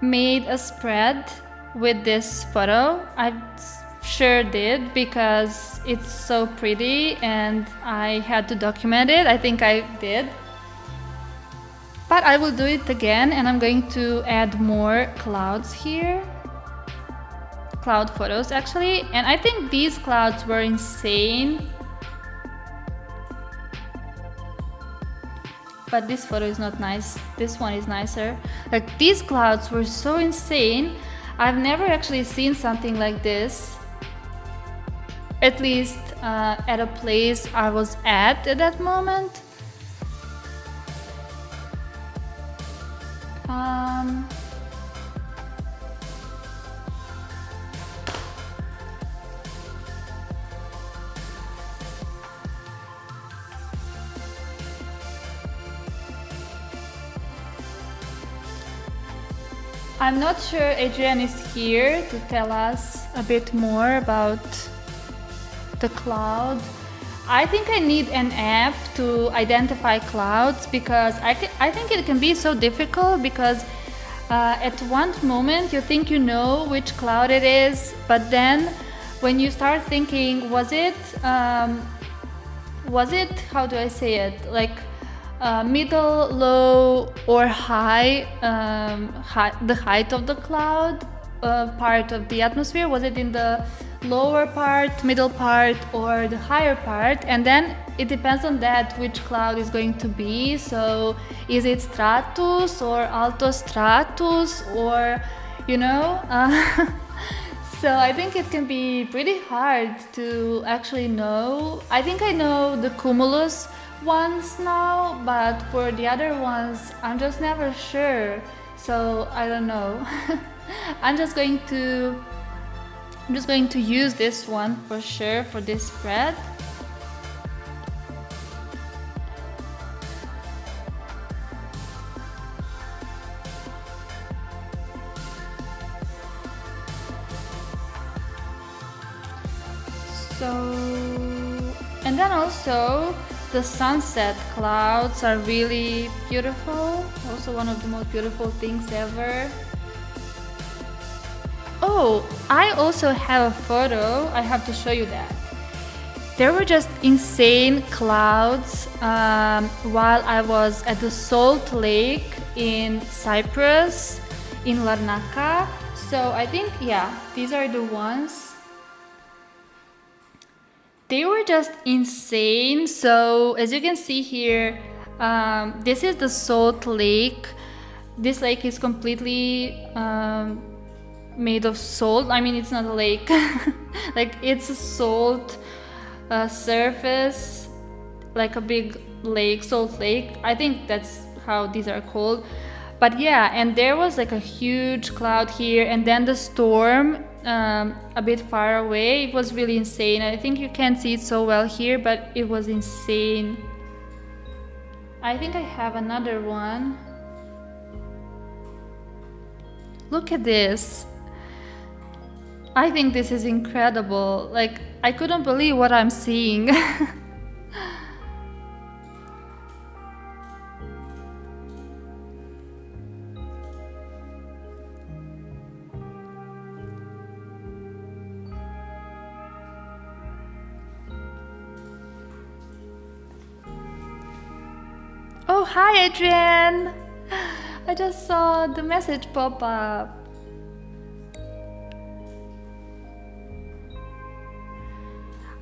made a spread with this photo. I sure did, because it's so pretty and I had to document it. I think I did. But I will do it again, and I'm going to add more clouds here. Cloud photos actually, and I think these clouds were insane. But this photo is not nice. This one is nicer. Like, these clouds were so insane. I've never actually seen something like this. At least at a place I was at that moment. I'm not sure Adrian is here to tell us a bit more about the cloud. I think I need an app to identify clouds, because I think it can be so difficult, because at one moment you think you know which cloud it is, but then when you start thinking, was it how do I say it, like middle, low, or high, the height of the cloud, part of the atmosphere, was it in the lower part, middle part, or the higher part? And then it depends on that which cloud is going to be. So is it stratus or altostratus, or you know? So I think it can be pretty hard to actually know. I think I know the cumulus ones now, but for the other ones, I'm just never sure. So I don't know. I'm just going to use this one for sure for this spread. So, and then also the sunset clouds are really beautiful. Also one of the most beautiful things ever. Oh, I also have a photo. I have to show you that. There were just insane clouds while I was at the Salt Lake in Cyprus, in Larnaca. So I think, yeah, these are the ones. They were just insane. So as you can see here, this is the Salt Lake. This lake is completely made of salt. I mean, it's not a lake. Like, it's a salt surface, like a big lake, Salt Lake. I think that's how these are called. But yeah, and there was like a huge cloud here, and then the storm a bit far away. It was really insane. I think you can't see it so well here, but it was insane. I think I have another one. Look at this. I think this is incredible. Like, I couldn't believe what I'm seeing. Oh, hi Adrian! I just saw the message pop up.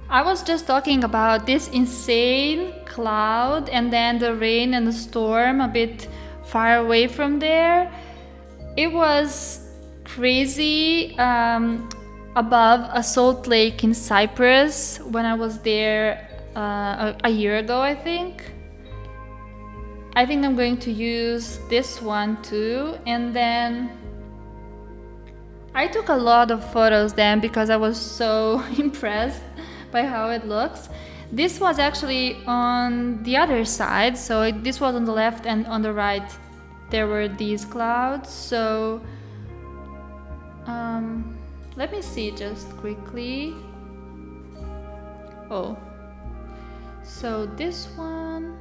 I was just talking about this insane cloud and then the rain and the storm a bit far away from there. It was crazy above a salt lake in Cyprus when I was there a year ago, I think. I think I'm going to use this one too, and then I took a lot of photos then because I was so impressed by how it looks. This was actually on the other side, so this was on the left, and on the right there were these clouds. So let me see just quickly. Oh, so this one.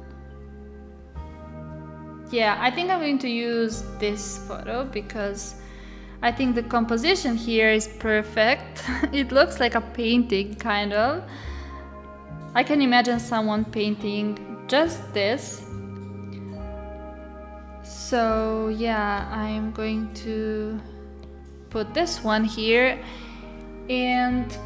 Yeah, I think I'm going to use this photo because I think the composition here is perfect. It looks like a painting, kind of. I can imagine someone painting just this. So yeah, I'm going to put this one here, and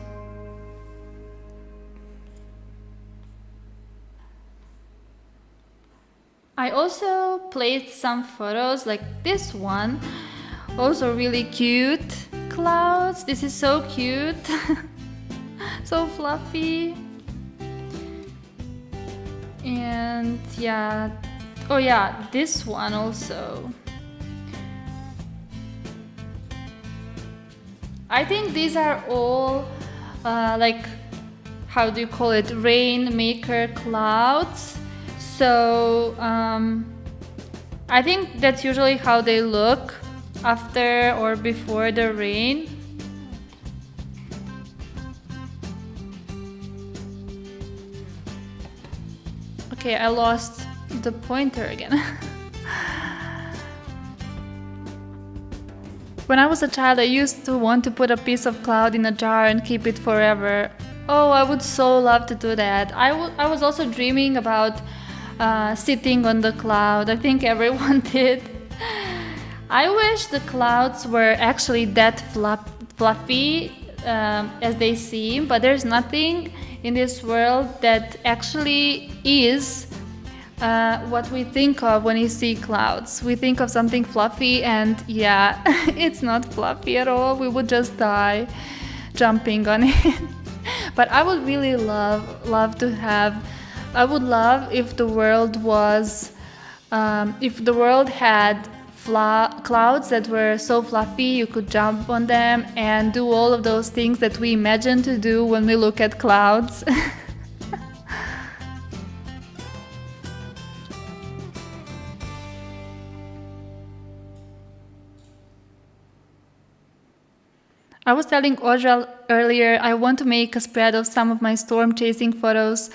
I also placed some photos like this one, also really cute clouds. This is so cute. So fluffy. And yeah, oh yeah, this one also. I think these are all like, how do you call it, rainmaker clouds. So I think that's usually how they look after or before the rain. Okay, I lost the pointer again. When I was a child, I used to want to put a piece of cloud in a jar and keep it forever. Oh, I would so love to do that. I was also dreaming about sitting on the cloud. I think everyone did. I wish the clouds were actually that fluffy as they seem, but there's nothing in this world that actually is what we think of when we see clouds. We think of something fluffy, and yeah, it's not fluffy at all. We would just die jumping on it. But I would really love to have I would love if the world was, if the world had clouds that were so fluffy you could jump on them and do all of those things that we imagine to do when we look at clouds. I was telling Audra earlier, I want to make a spread of some of my storm chasing photos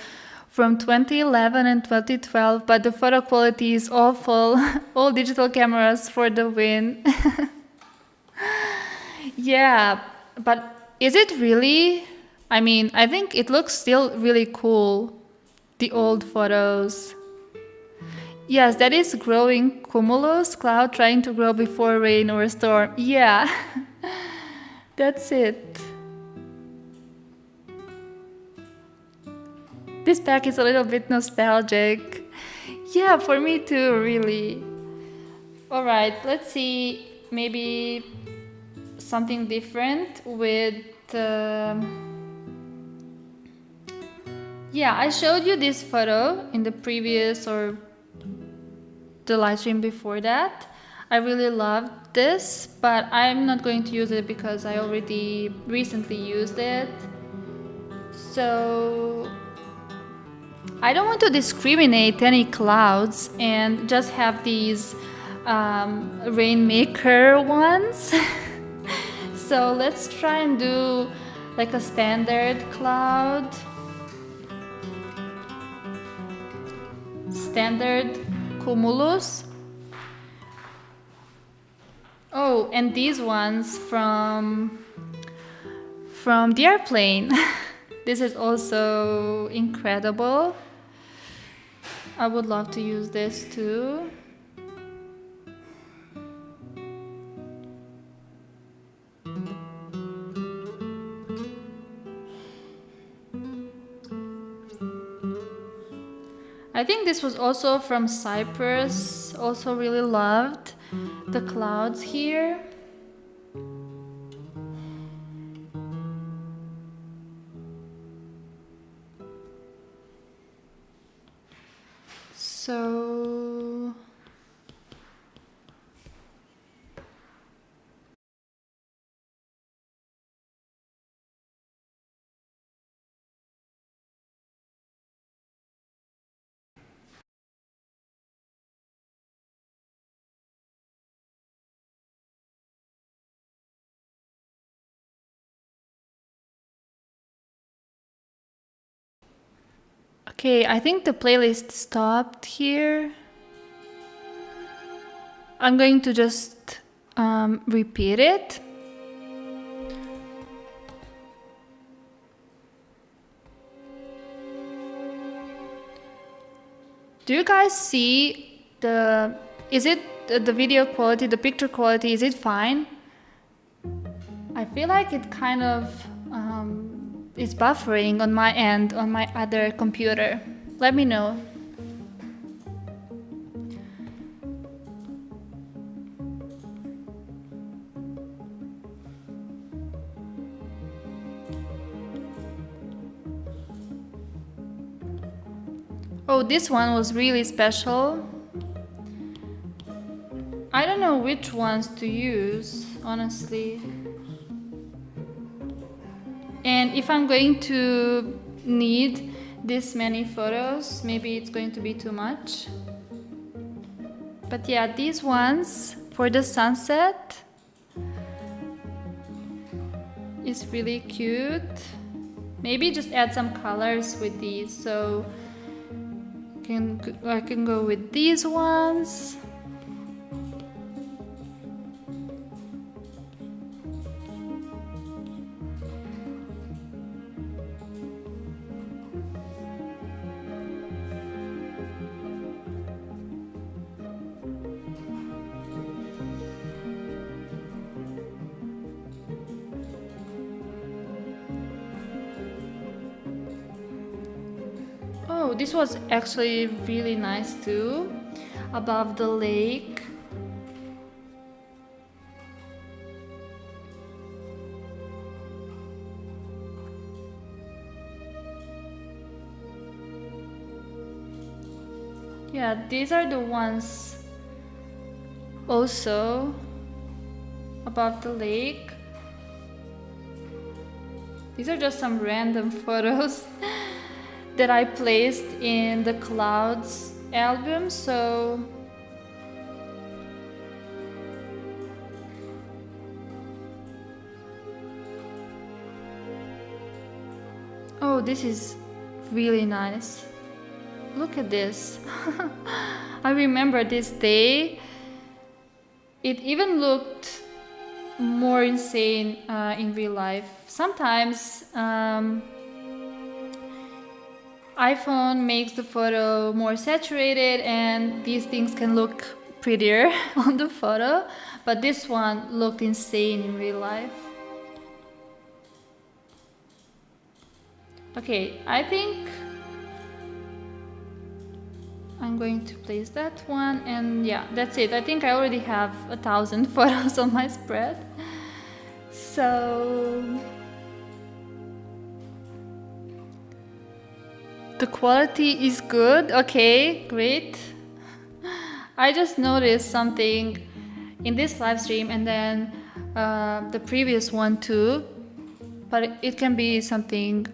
from 2011 and 2012, but the photo quality is awful. All digital cameras for the win. Yeah, but is it really? I mean, I think it looks still really cool, the old photos. Yes, that is growing cumulus cloud trying to grow before rain or a storm. Yeah. That's it. This pack is a little bit nostalgic. Yeah, for me too, really. Alright, let's see maybe something different with... Yeah, I showed you this photo in the previous or the live stream before that. I really loved this, but I'm not going to use it because I already recently used it. So I don't want to discriminate any clouds and just have these rainmaker ones. So let's try and do like a standard cloud. Standard cumulus. Oh, and these ones from the airplane. This is also incredible. I would love to use this too. I think this was also from Cyprus. Also really loved the clouds here. So okay, I think the playlist stopped here. I'm going to just repeat it. Do you guys see is it the video quality, the picture quality, is it fine? I feel like it kind of is buffering on my end, on my other computer. Let me know. Oh, this one was really special. I don't know which ones to use, honestly. And if I'm going to need this many photos, maybe it's going to be too much. But yeah, these ones for the sunset is really cute. Maybe just add some colors with these, so I can go with these ones. Oh, this was actually really nice too, above the lake. Yeah, these are the ones also above the lake. These are just some random photos that I placed in the clouds album. So oh, this is really nice. Look at this. I remember this day. It even looked more insane in real life. Sometimes iPhone makes the photo more saturated and these things can look prettier on the photo, but this one looked insane in real life. Okay, I think I'm going to place that one, and yeah, that's it. I think I already have 1,000 photos on my spread. So the quality is good. Okay, great. I just noticed something in this live stream and then the previous one too, but it can be something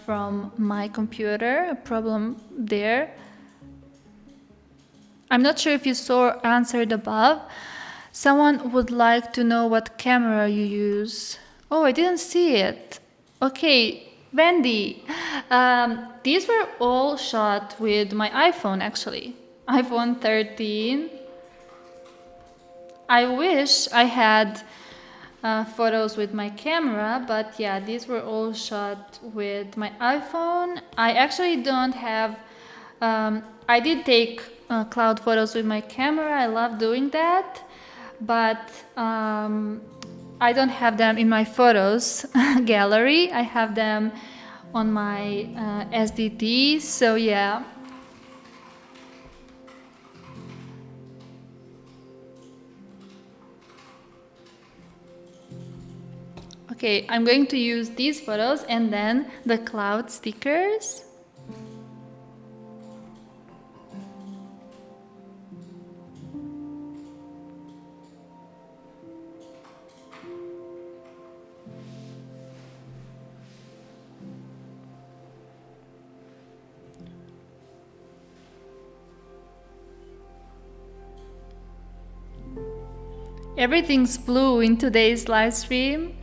from my computer, a problem there. I'm not sure if you saw answered above. Someone would like to know what camera you use. Oh, I didn't see it. Okay, Wendy. These were all shot with my iPhone actually. iPhone 13. I wish I had photos with my camera, but yeah, these were all shot with my iPhone. I actually don't have, I did take cloud photos with my camera. I love doing that, but I don't have them in my photos gallery. I have them on my SDD, so yeah. Okay, I'm going to use these photos and then the cloud stickers. Everything's blue in today's live stream.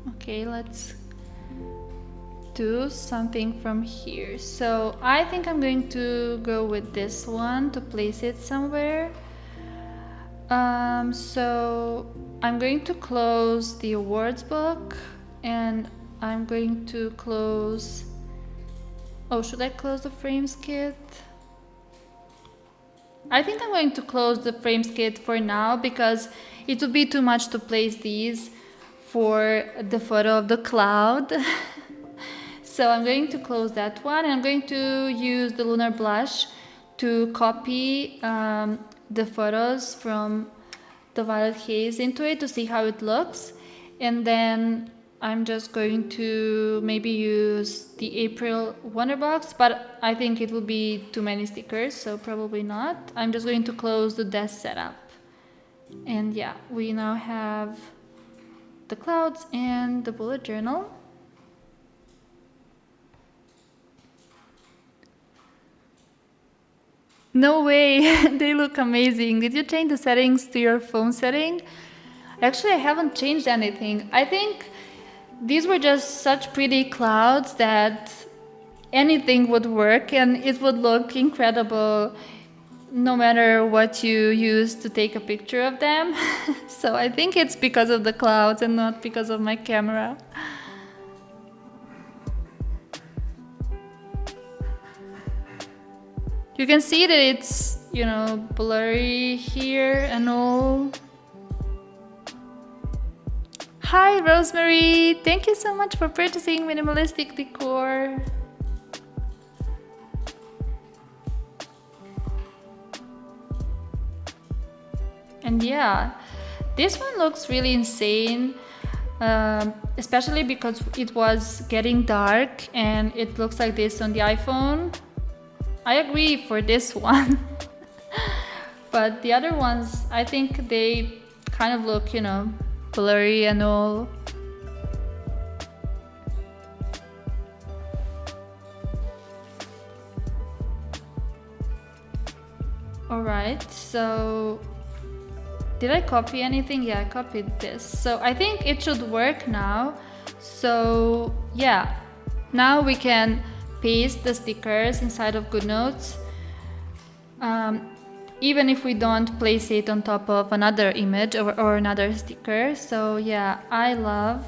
Okay, let's do something from here. So I think I'm going to go with this one to place it somewhere. So I'm going to close the awards book and I'm going to close, oh, should I close the frames kit? I think I'm going to close the frames kit for now because it would be too much to place these for the photo of the cloud. So I'm going to close that one and I'm going to use the lunar blush to copy the photos from the violet haze into it to see how it looks, and then I'm just going to maybe use the April Wonderbox, but I think it will be too many stickers, so probably not. I'm just going to close the desk setup, and yeah, we now have the clouds and the bullet journal. No way, they look amazing. Did you change the settings to your phone setting? Actually, I haven't changed anything. I think these were just such pretty clouds that anything would work and it would look incredible no matter what you use to take a picture of them. So I think it's because of the clouds and not because of my camera. You can see that it's, you know, blurry here and all. Hi, Rosemary! Thank you so much for purchasing minimalistic decor. And yeah, this one looks really insane, especially because it was getting dark and it looks like this on the iPhone. I agree for this one. But the other ones, I think they kind of look, you know, blurry and all. Alright, so did I copy anything? Yeah, I copied this. So I think it should work now. So yeah, now we can paste the stickers inside of GoodNotes, even if we don't place it on top of another image or another sticker. So yeah, I love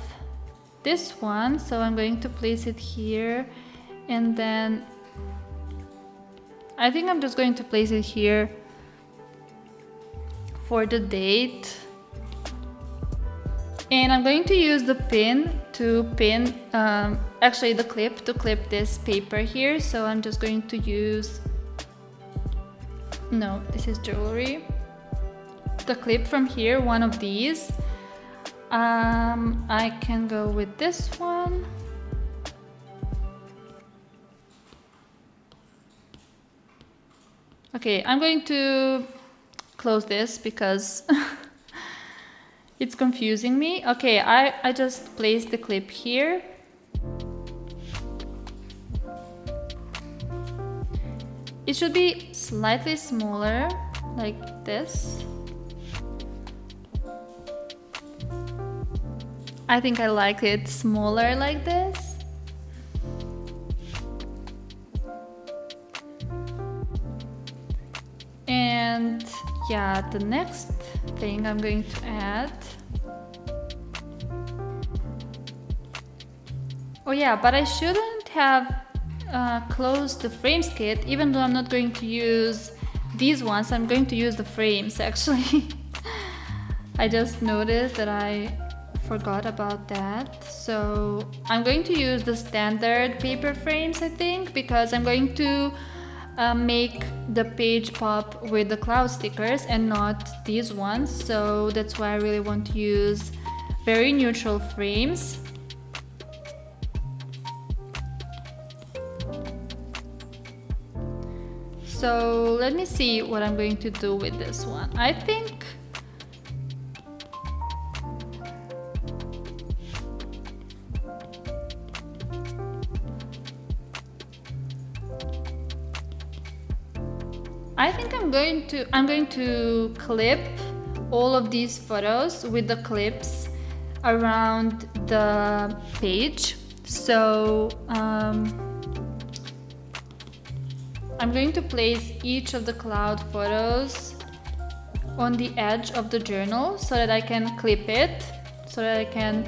this one. So I'm going to place it here, and then I think I'm just going to place it here for the date. And I'm going to use the pin to pin, actually the clip to clip this paper here. So I'm just going to use, no, this is jewelry. The clip from here, one of these. I can go with this one. Okay, I'm going to close this because it's confusing me. Okay, I just placed the clip here. It should be slightly smaller, like this. I think I like it smaller like this. And yeah, the next thing I'm going to add. Oh yeah, but I shouldn't have closed the frames kit, even though I'm not going to use these ones. I'm going to use the frames actually. I just noticed that I forgot about that. So I'm going to use the standard paper frames, I think, because I'm going to make the page pop with the cloud stickers and not these ones. So that's why I really want to use very neutral frames. So let me see what I'm going to do with this one. I think I'm going to clip all of these photos with the clips around the page. So I'm going to place each of the cloud photos on the edge of the journal so that I can clip it, so that I can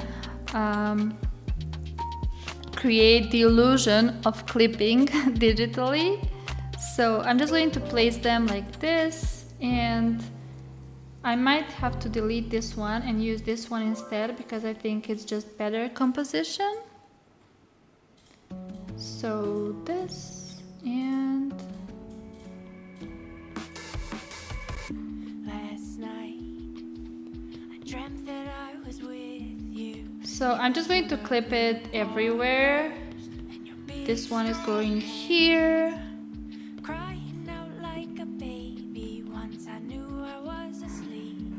create the illusion of clipping digitally. So I'm just going to place them like this, and I might have to delete this one and use this one instead because I think it's just better composition. So this and last night I dreamt that I was with you. So I'm just going to clip it everywhere. This one is going here. Crying out like a baby. Once I knew I was asleep,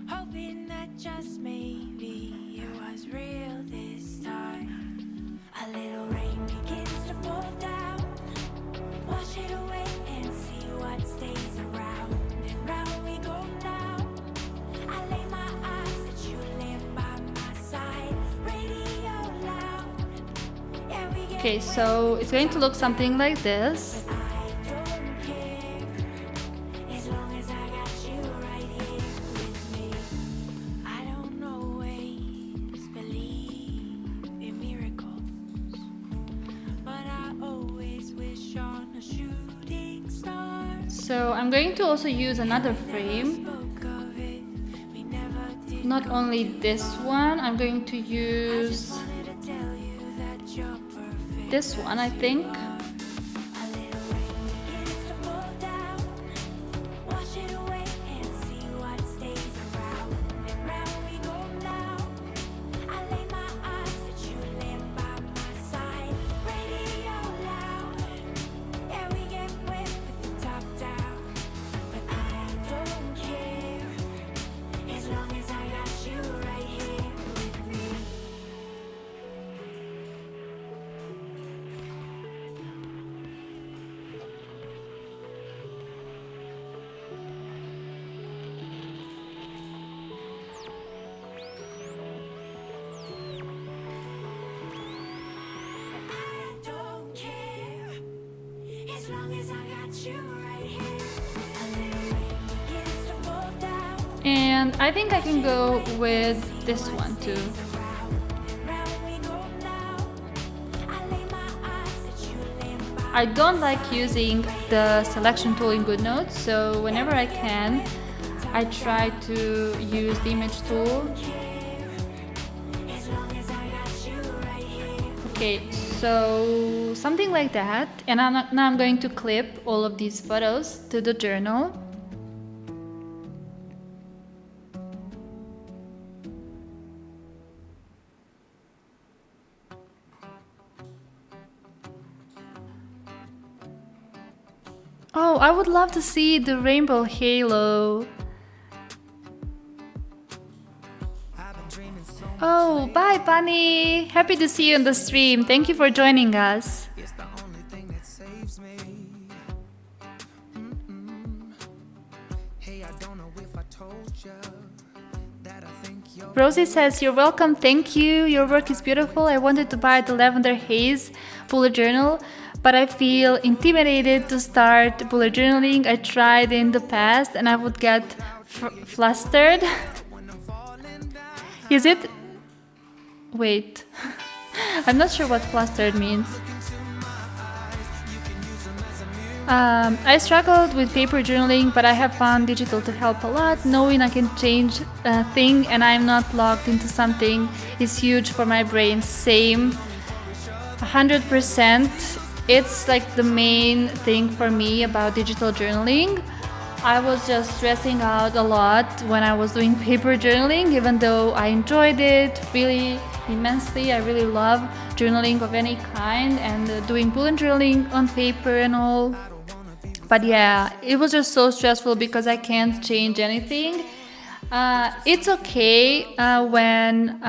hoping that just maybe it was real this time. A little rain begins to fall down. Wash it away and see what stays around. And round we go now. I lay my eyes that you live by my side. Radio loud. Yeah, we get Okay, so it's going to look something like this. I don't care, as long as I got you right here with me. I don't always believe in miracles, but I always wish on a shooting star. So I'm going to also use another frame. Spoke of it, we never did. Not only this one, I'm going to use Wanted to tell you that you're perfect. this one, I think. A little rain begins to fall down. Wash it away and see got you right here. A little rain begins to fall down. And I think I can go with this one too. Round we go now. I lay my eyes that you lay by. I don't like using the selection tool in GoodNotes, so whenever I can, I try to use the image tool. As long as I got you right here. Okay, so something like that. And now I'm going to clip all of these photos to the journal. Oh, I would love to see the rainbow halo. Oh, bye, Bunny. Happy to see you on the stream. Thank you for joining us. It's the only thing that saves me. Hey, I don't know if I told you that I think you're Rosie says, you're welcome. Thank you. Your work is beautiful. I wanted to buy the Lavender Haze bullet journal, but I feel intimidated to start bullet journaling. I tried in the past and I would get flustered. Is it? Wait. I'm not sure what flustered means. I struggled with paper journaling, but I have found digital to help a lot. Knowing I can change a thing and I'm not locked into something is huge for my brain. Same. 100%. It's like the main thing for me about digital journaling. I was just stressing out a lot when I was doing paper journaling, even though I enjoyed it really immensely. I really love journaling of any kind and doing bullet journaling on paper and all. But yeah, it was just so stressful because I can't change anything. It's okay when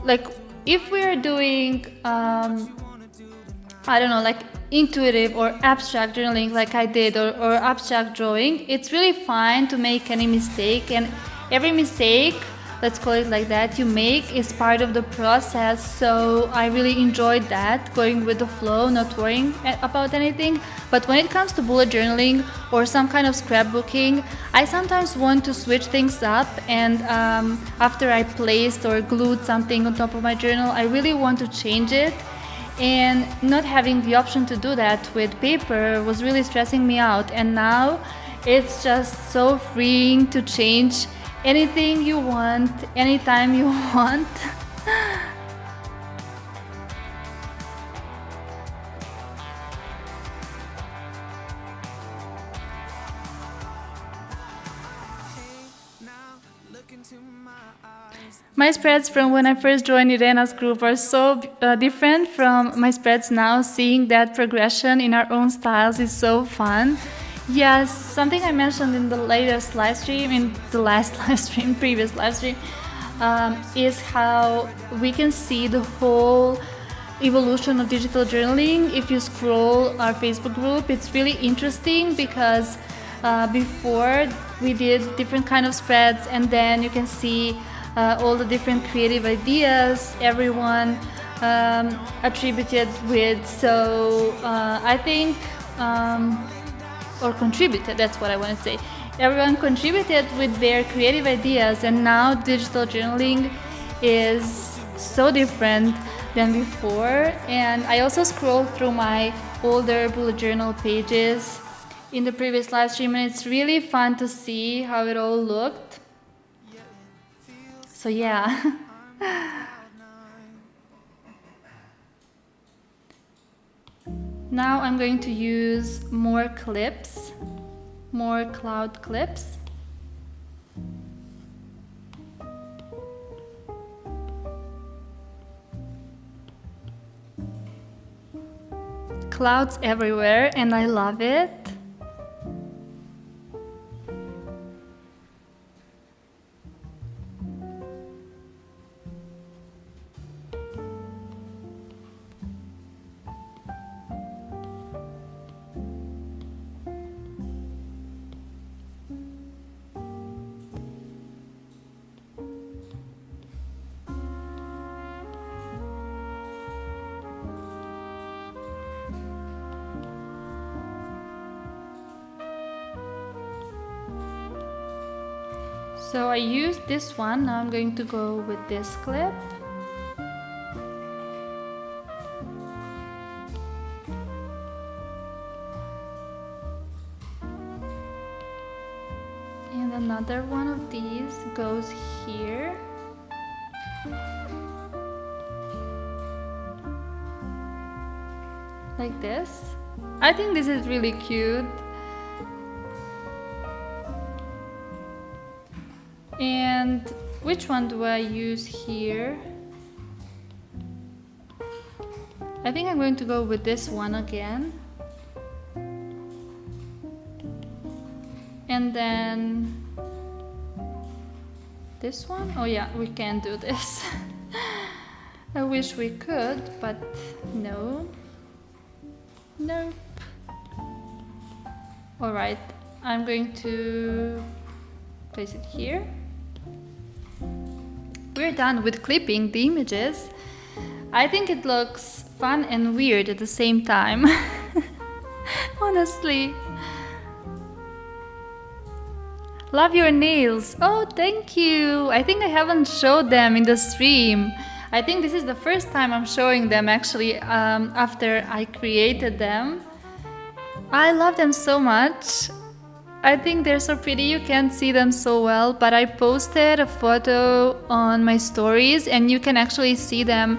like if we're doing I don't know, like intuitive or abstract journaling like I did, or abstract drawing, it's really fine to make any mistake, and every mistake, let's call it like that, you make is part of the process. So I really enjoyed that, going with the flow, not worrying about anything. But when it comes to bullet journaling or some kind of scrapbooking, I sometimes want to switch things up, and after I placed or glued something on top of my journal, I really want to change it. And not having the option to do that with paper was really stressing me out. And now it's just so freeing to change anything you want, anytime you want. now. Look into my eyes. My spreads from when I first joined Irena's group are so different from my spreads now. Seeing that progression in our own styles is so fun. Yes, something I mentioned in the latest live stream, in the last live stream, previous live stream, is how we can see the whole evolution of digital journaling. If you scroll our Facebook group, it's really interesting because before we did different kind of spreads, and then you can see all the different creative ideas everyone attributed with. So I think or contributed, that's what I want to say. Everyone contributed with their creative ideas, and now digital journaling is so different than before. And I also scrolled through my older bullet journal pages in the previous live stream, and it's really fun to see how it all looked. So yeah. Now I'm going to use more clips, more cloud clips. Clouds everywhere, and I love it. So I used this one, now I'm going to go with this clip. And another one of these goes here. Like this. I think this is really cute. And which one do I use here? I think I'm going to go with this one again. And then this one? Oh yeah, we can't do this. I wish we could, but no. Nope. Alright, I'm going to place it here. We're done with clipping the images. I think it looks fun and weird at the same time. Honestly. Love your nails. Oh, thank you. I think I haven't showed them in the stream. I think this is the first time I'm showing them actually after I created them. I love them so much. I think they're so pretty, you can't see them so well, but I posted a photo on my stories and you can actually see them.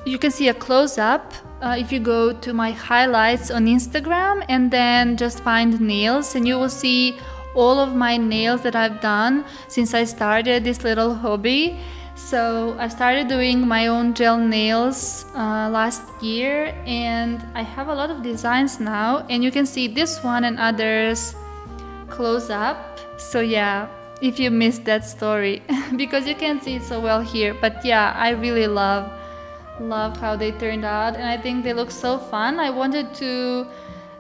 You can see a close-up if you go to my highlights on Instagram and then just find nails, and you will see all of my nails that I've done since I started this little hobby. So I started doing my own gel nails last year, and I have a lot of designs now, and you can see this one and others close up. So yeah, if you missed that story because you can't see it so well here, but yeah, I really love how they turned out, and I think they look so fun. I wanted to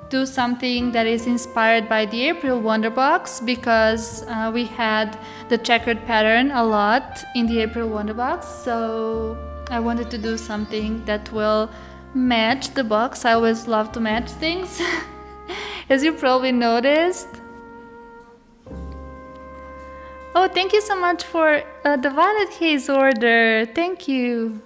do something that is inspired by the April Wonder Box because we had the checkered pattern a lot in the April Wonder Box, so I wanted to do something that will match the box. I always love to match things, as you probably noticed. Oh, thank you so much for the Violet Haze order. Thank you.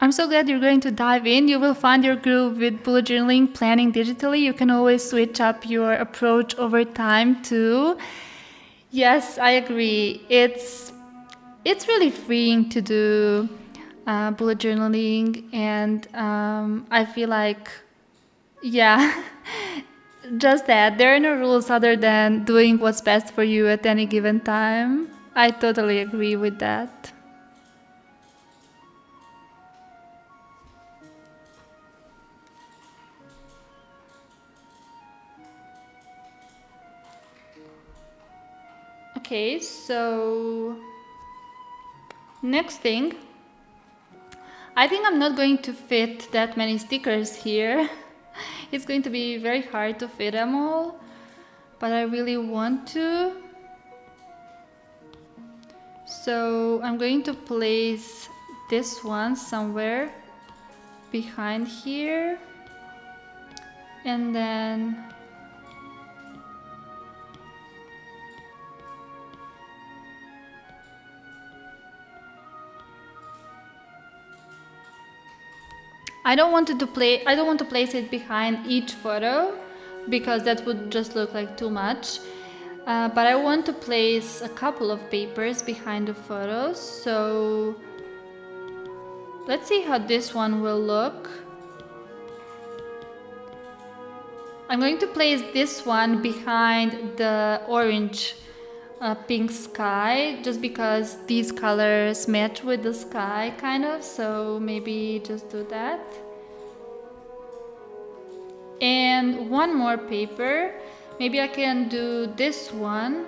I'm so glad you're going to dive in. You will find your groove with bullet journaling, planning digitally. You can always switch up your approach over time too. Yes, I agree. It's really freeing to do bullet journaling, and I feel like, yeah, just that. There are no rules other than doing what's best for you at any given time. I totally agree with that. Okay, so next thing, I think I'm not going to fit that many stickers here. It's going to be very hard to fit them all, but I really want to. So I'm going to place this one somewhere behind here, and then I don't want to place it behind each photo because that would just look like too much. But I want to place a couple of papers behind the photos. So let's see how this one will look. I'm going to place this one behind the orange pink sky, just because these colors match with the sky kind of, so maybe just do that. And one more paper, maybe I can do this one.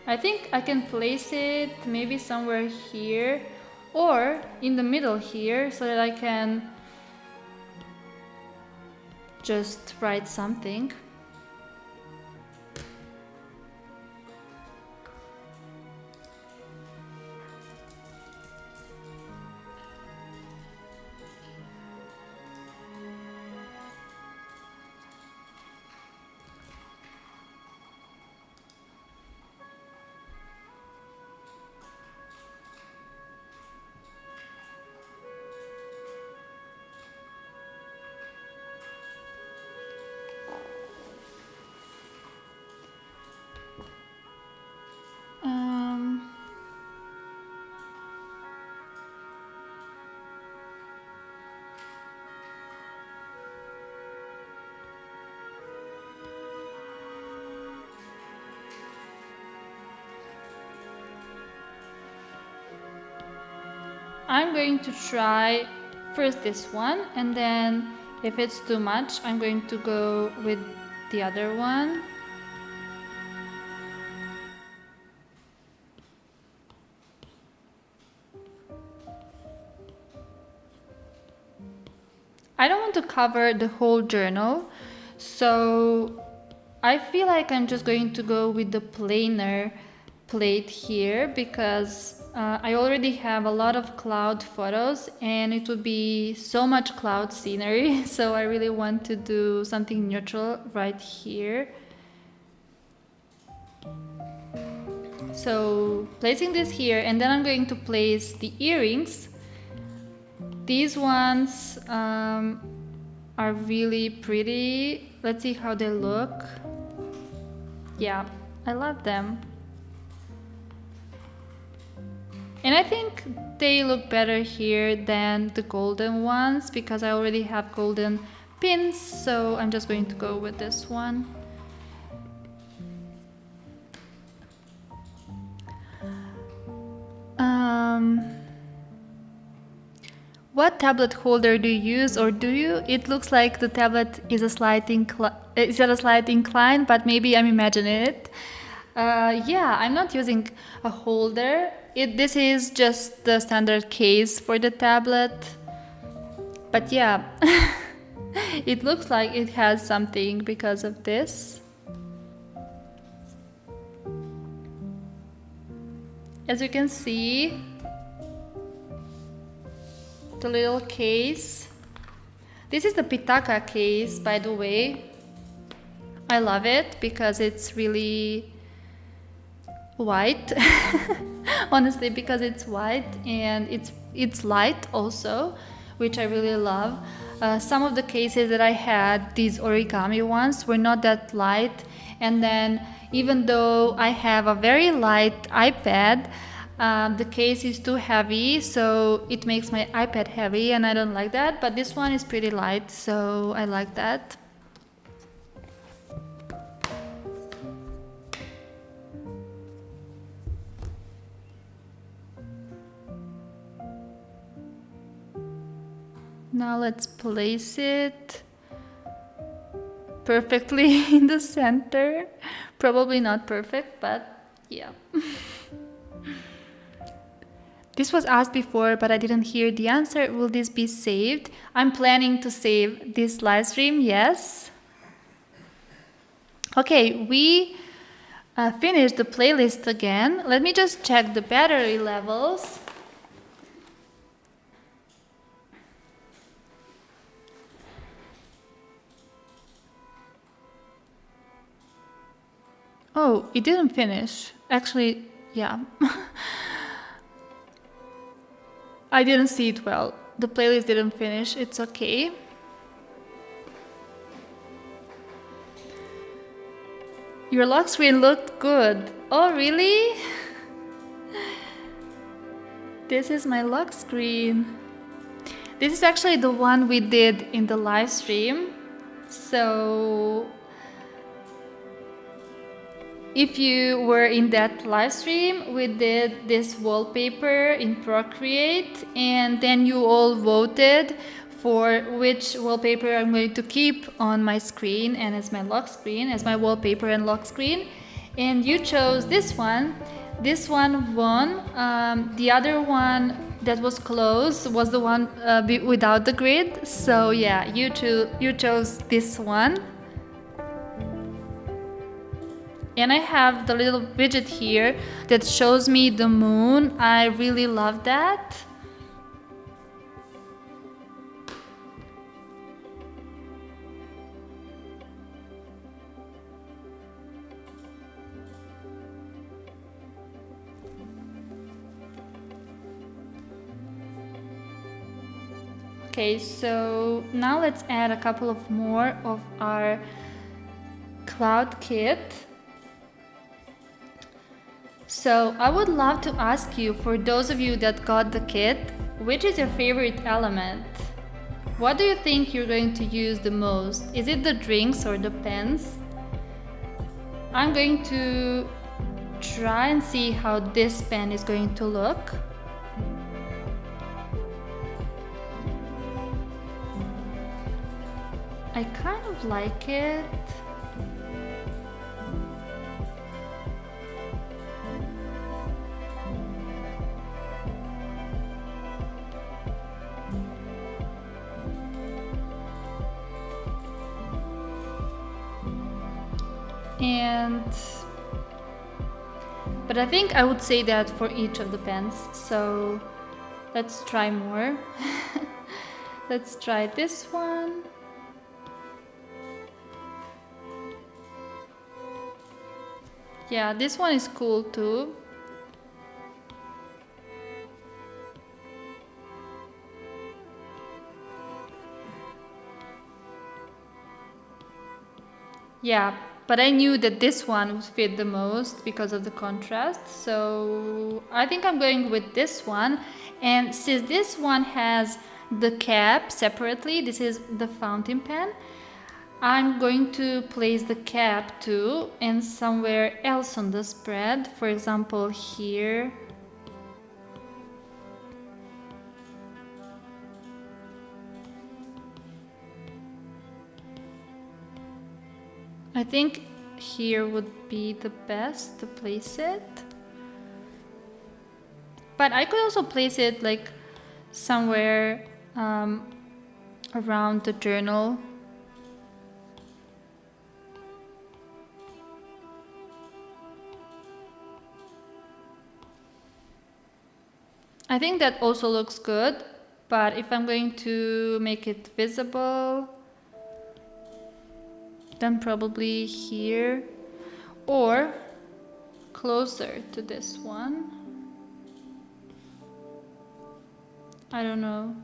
I think I can place it maybe somewhere here or in the middle here so that I can just write something. I'm going to try first this one, and then if it's too much, I'm going to go with the other one. I don't want to cover the whole journal, so I feel like I'm just going to go with the plainer plate here because I already have a lot of cloud photos and it would be so much cloud scenery, so I really want to do something neutral right here. So placing this here, and then I'm going to place the earrings. These ones are really pretty. Let's see how they look. Yeah, I love them. And I think they look better here than the golden ones because I already have golden pins, so I'm just going to go with this one. What tablet holder do you use, or do you? It looks like the tablet is at a slight incline, but maybe I'm imagining it. Yeah, I'm not using a holder. This is just the standard case for the tablet. But yeah, it looks like it has something because of this. As you can see, the little case. This is the Pitaka case, by the way. I love it because it's really white. Honestly, because it's white and it's light also, which I really love. Some of the cases that I had, these origami ones, were not that light, and then even though I have a very light iPad, the case is too heavy, so it makes my iPad heavy, and I don't like that. But this one is pretty light, so I like that. Now let's place it perfectly in the center. Probably not perfect, but yeah. This was asked before, but I didn't hear the answer. Will this be saved? I'm planning to save this live stream, yes. Okay, we finished the playlist again. Let me just check the battery levels. Oh, it didn't finish. Actually, yeah. I didn't see it well. The playlist didn't finish. It's okay. Your lock screen looked good. Oh, really? This is my lock screen. This is actually the one we did in the live stream. So if you were in that live stream, we did this wallpaper in Procreate, and then you all voted for which wallpaper I'm going to keep on my screen and as my lock screen, as my wallpaper and lock screen. And you chose this one. This one won. The other one that was close was the one without the grid. So yeah, you chose this one. And I have the little widget here that shows me the moon. I really love that. Okay, so now let's add a couple of more of our cloud kit. So I would love to ask you, for those of you that got the kit, which is your favorite element? What do you think you're going to use the most? Is it the drinks or the pens? I'm going to try and see how this pen is going to look. I kind of like it. But I think I would say that for each of the pens. So let's try more. Let's try this one. Yeah, this one is cool too. Yeah, but I knew that this one would fit the most because of the contrast. So I think I'm going with this one. And since this one has the cap separately, this is the fountain pen, I'm going to place the cap too and somewhere else on the spread, for example here. I think here would be the best to place it. But I could also place it like somewhere around the journal. I think that also looks good, but if I'm going to make it visible, then probably here or closer to this one. I don't know.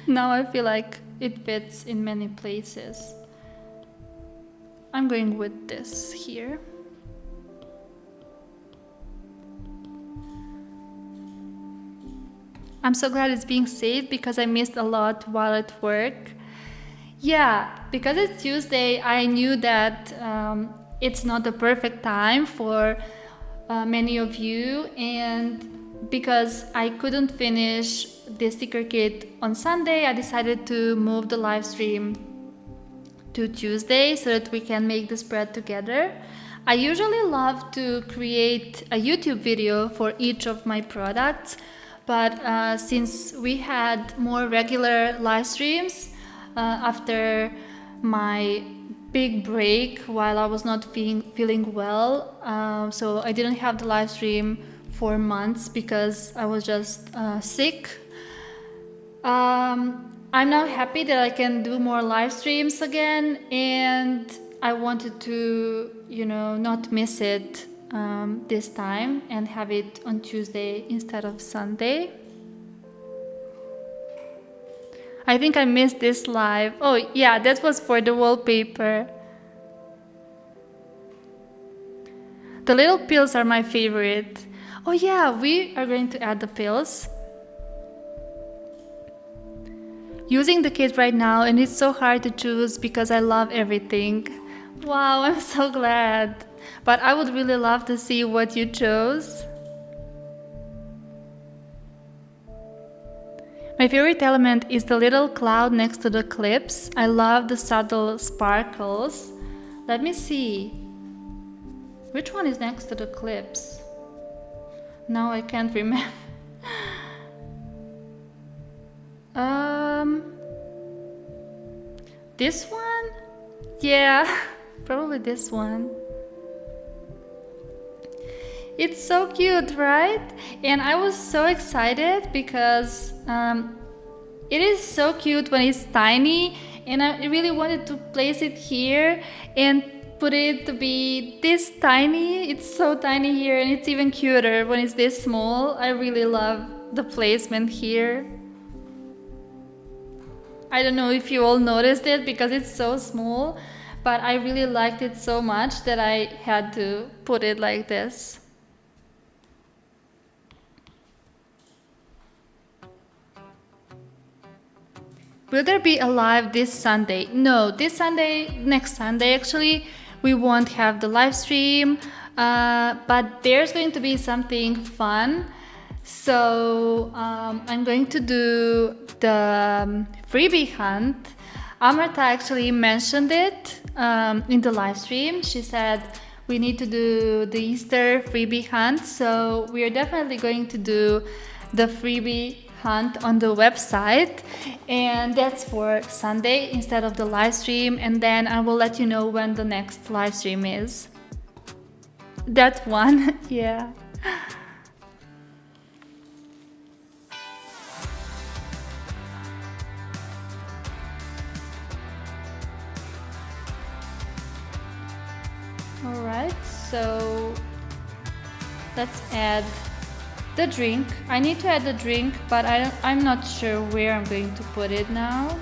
Now I feel like it fits in many places. I'm going with this here. I'm so glad it's being saved because I missed a lot while at work. Yeah, because it's Tuesday, I knew that it's not the perfect time for many of you, and because I couldn't finish the sticker kit on Sunday, I decided to move the live stream to Tuesday so that we can make the spread together. I usually love to create a YouTube video for each of my products, but since we had more regular live streams after my big break while I was not feeling well, so I didn't have the live stream for months because I was just sick. I'm now happy that I can do more live streams again, and I wanted to, not miss it this time and have it on Tuesday instead of Sunday. I think I missed this live. Oh yeah, that was for the wallpaper. The little pills are my favorite. Oh yeah, we are going to add the pills. Using the kit right now, and it's so hard to choose because I love everything. Wow, I'm so glad. But I would really love to see what you chose. My favorite element is the little cloud next to the clips. I love the subtle sparkles. Let me see. Which one is next to the clips? Now I can't remember. This one? Yeah, probably this one. It's so cute, right? And I was so excited because it is so cute when it's tiny, and I really wanted to place it here and put it to be this tiny. It's so tiny here, and it's even cuter when it's this small. I really love the placement here. I don't know if you all noticed it because it's so small, but I really liked it so much that I had to put it like this. Will there be a live this Sunday? No, this Sunday, next Sunday actually, we won't have the live stream, but there's going to be something fun. So I'm going to do the freebie hunt. Amrita actually mentioned it in the live stream. She said we need to do the Easter freebie hunt. So we are definitely going to do the freebie hunt on the website, and that's for Sunday instead of the live stream, and then I will let you know when the next live stream is. That one. Yeah. All right, so let's add the drink. I need to add the drink, but I'm not sure where I'm going to put it now.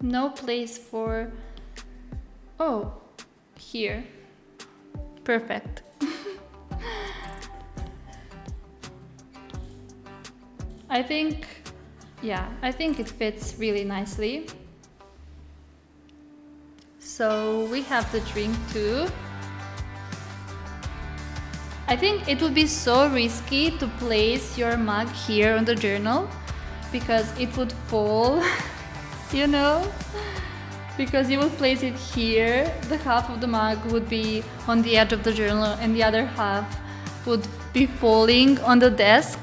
No place for... Oh, here. Perfect. I think it fits really nicely. So we have the drink too. I think it would be so risky to place your mug here on the journal because it would fall, you know? Because you would place it here, the half of the mug would be on the edge of the journal and the other half would be falling on the desk.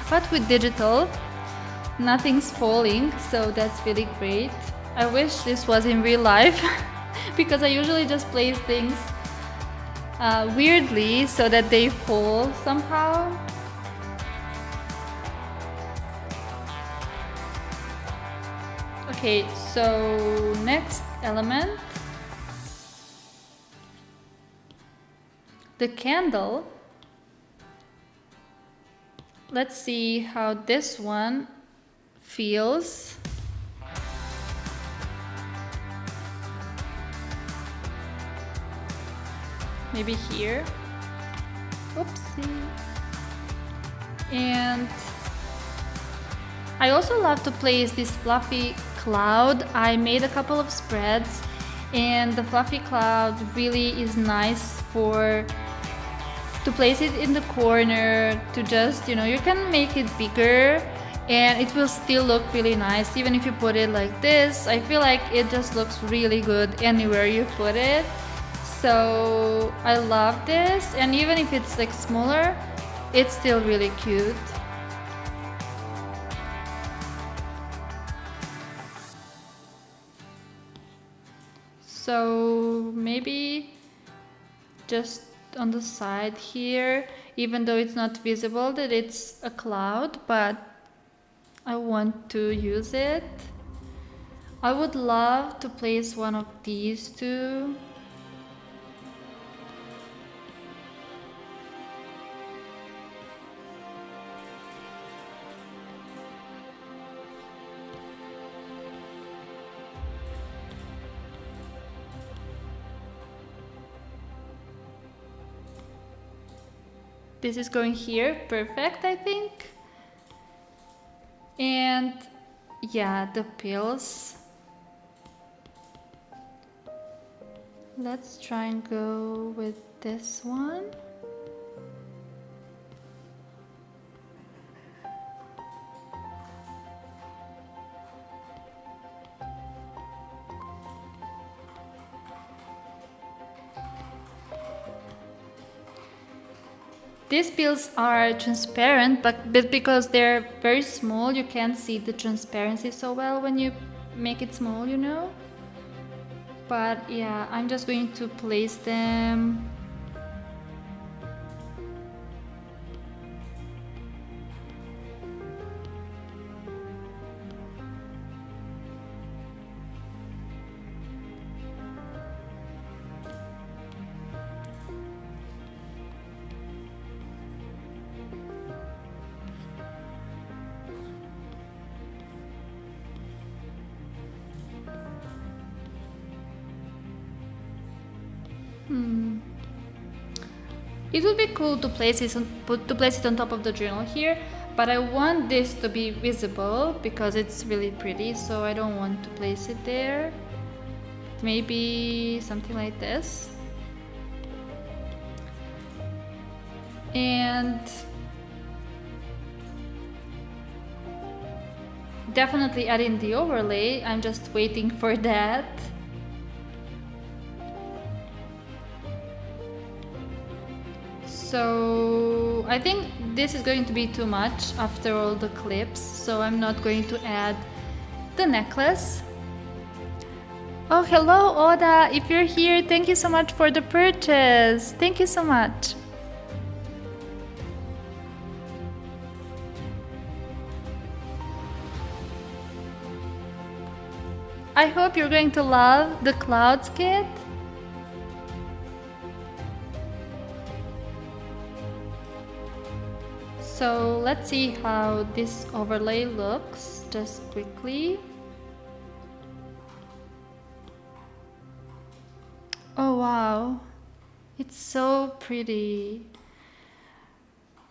But with digital, nothing's falling, so that's really great. I wish this was in real life because I usually just place things weirdly so that they fall somehow. Okay, so next element, the candle. Let's see how this one feels. Maybe here. Oopsie. And I also love to place this fluffy cloud. I made a couple of spreads, and the fluffy cloud really is nice to place it in the corner, to just, you can make it bigger and it will still look really nice even if you put it like this. I feel like it just looks really good anywhere you put it. So I love this, and even if it's like smaller, it's still really cute. So maybe just on the side here, even though it's not visible that it's a cloud, but I want to use it. I would love to place one of these two. This is going here, perfect, I think. And yeah, the pills. Let's try and go with this one. These pills are transparent, but because they're very small, you can't see the transparency so well when you make it small, you know? But yeah, I'm just going to place them. It would be cool to place it on top of the journal here, but I want this to be visible because it's really pretty, so I don't want to place it there. Maybe something like this. And definitely adding the overlay. I'm just waiting for that. So I think this is going to be too much after all the clips, so I'm not going to add the necklace. Oh, hello Oda, if you're here, thank you so much for the purchase. Thank you so much. I hope you're going to love the clouds kit. So let's see how this overlay looks, just quickly. Oh wow, it's so pretty.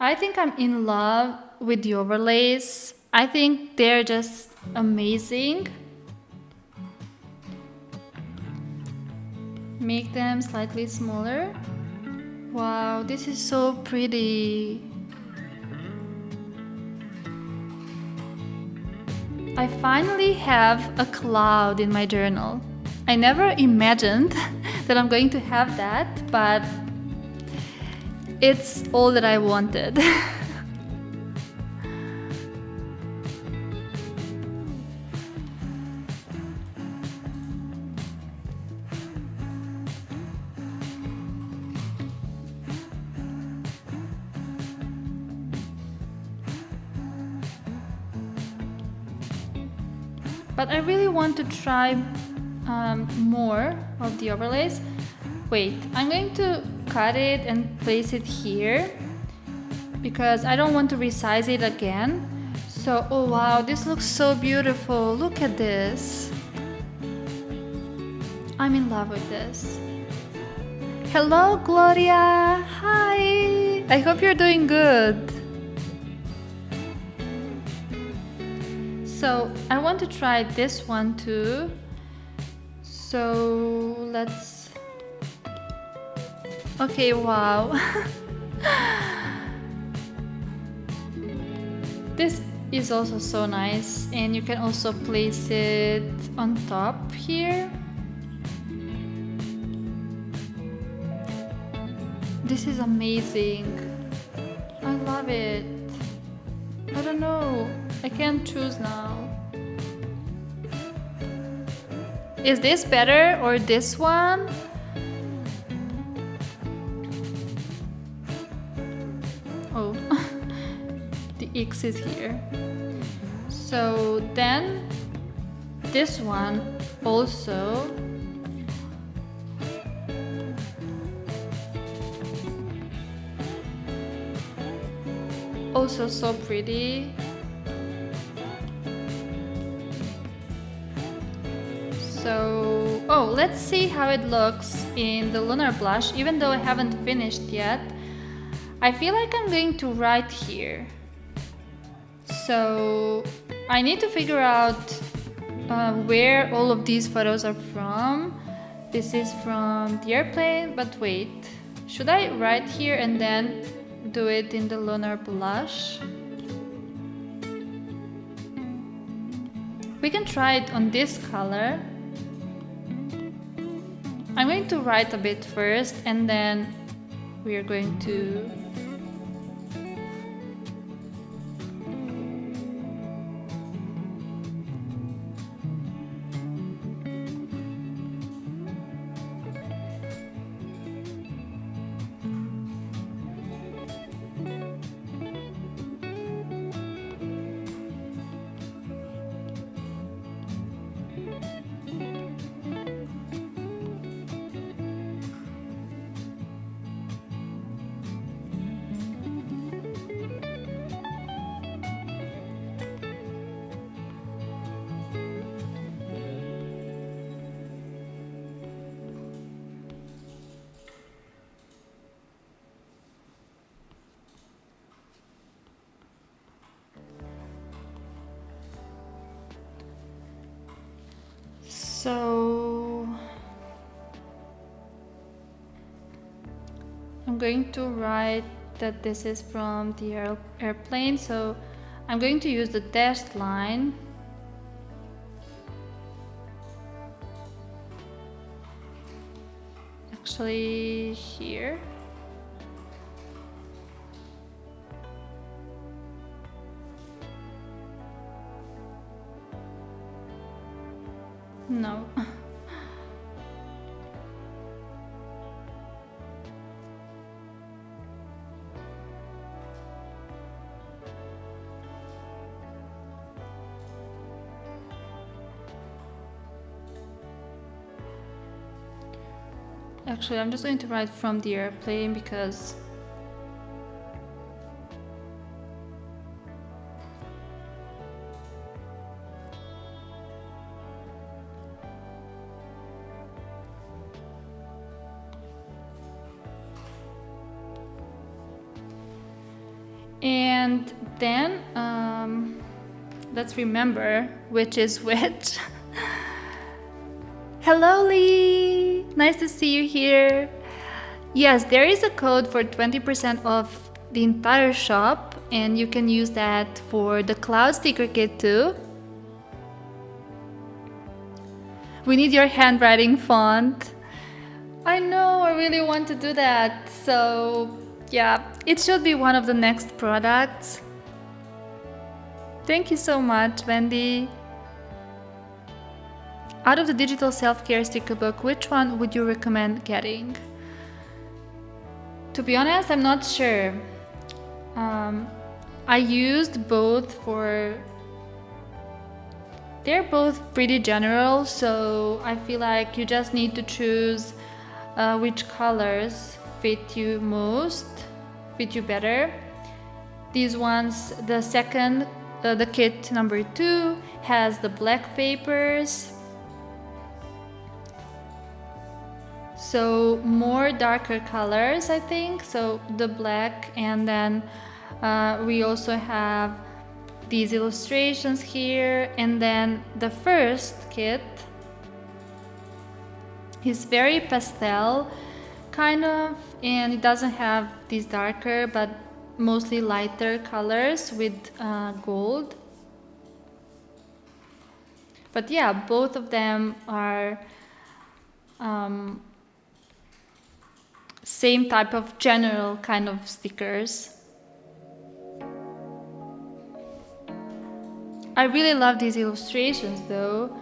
I think I'm in love with the overlays. I think they're just amazing. Make them slightly smaller. Wow, this is so pretty. I finally have a cloud in my journal. I never imagined that I'm going to have that, but it's all that I wanted. But I really want to try more of the overlays. Wait, I'm going to cut it and place it here because I don't want to resize it again. So, oh wow, this looks so beautiful. Look at this. I'm in love with this. Hello, Gloria. Hi. I hope you're doing good. So I want to try this one too. So let's... Okay, wow. This is also so nice, and you can also place it on top here. This is amazing. I love it. I don't know. I can't choose now. Is this better or this one? Oh, the X is here. So then this one also. Also so pretty. So, oh, let's see how it looks in the lunar blush, even though I haven't finished yet. I feel like I'm going to write here. So, I need to figure out where all of these photos are from. This is from the airplane, but wait. Should I write here and then do it in the lunar blush? We can try it on this color. I'm going to write a bit first and then we are going to So I'm going to write that this is from the airplane, so I'm going to use the dashed line. Actually, here. No. Actually, I'm just going to write from the airplane because and then let's remember which is which. Hello Lee! Nice to see you here. Yes, there is a code for 20% off the entire shop, and you can use that for the cloud sticker kit too. We need your handwriting font. I know, I really want to do that. So yeah, it should be one of the next products. Thank you so much, Wendy. Out of the digital self-care sticker book, which one would you recommend getting? To be honest, I'm not sure. I used both they're both pretty general, so I feel like you just need to choose which colors fit you better. These ones, the kit number 2 has the black papers. So more darker colors, I think, so the black, and then we also have these illustrations here, and then the first kit is very pastel kind of, and it doesn't have these darker but mostly lighter colors with gold. But yeah, both of them are same type of general kind of stickers. I really love these illustrations though.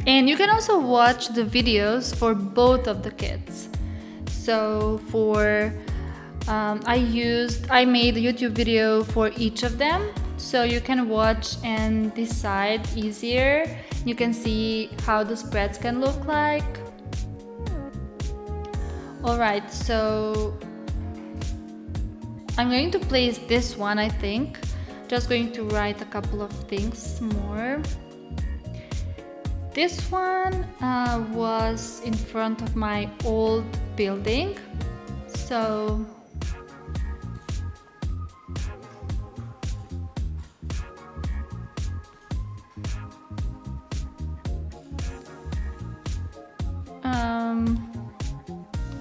And you can also watch the videos for both of the kits. So for I made a YouTube video for each of them, so you can watch and decide easier. You can see how the spreads can look like. Alright, so I'm going to place this one, I think. Just going to write a couple of things more. This one was in front of my old building, so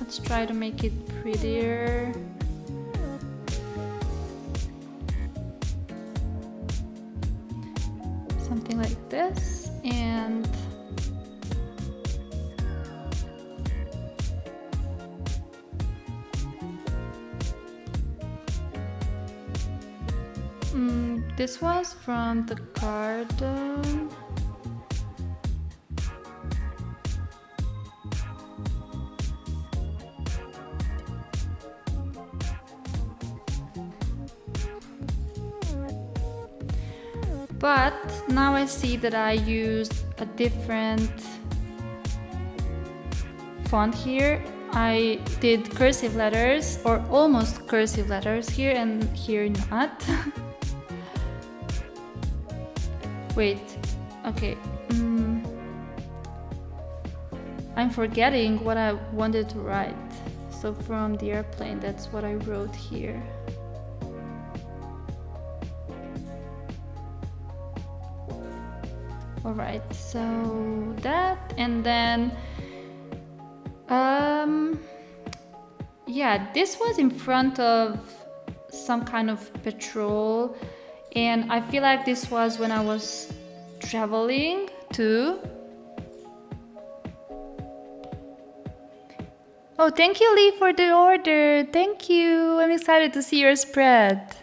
let's try to make it prettier. Something like this, and this was from the garden. But now I see that I used a different font here. I did cursive letters, or almost cursive letters here, and here not. Wait, okay. I'm forgetting what I wanted to write. So from the airplane, that's what I wrote here. All right, so that, and then yeah, this was in front of some kind of patrol, and I feel like this was when I was traveling too. Oh, thank you, Lee, for the order. Thank you. I'm excited to see your spread.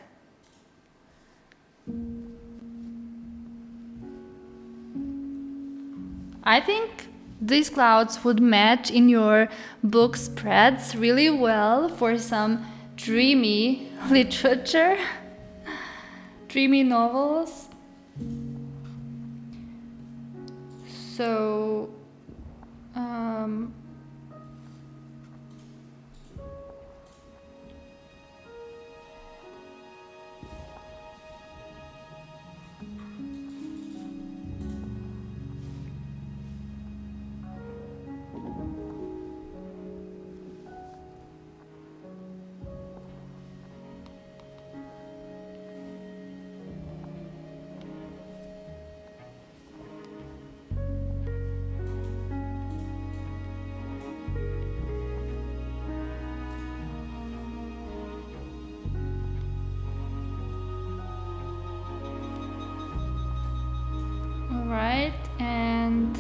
I think these clouds would match in your book spreads really well for some dreamy literature, dreamy novels. So, right, and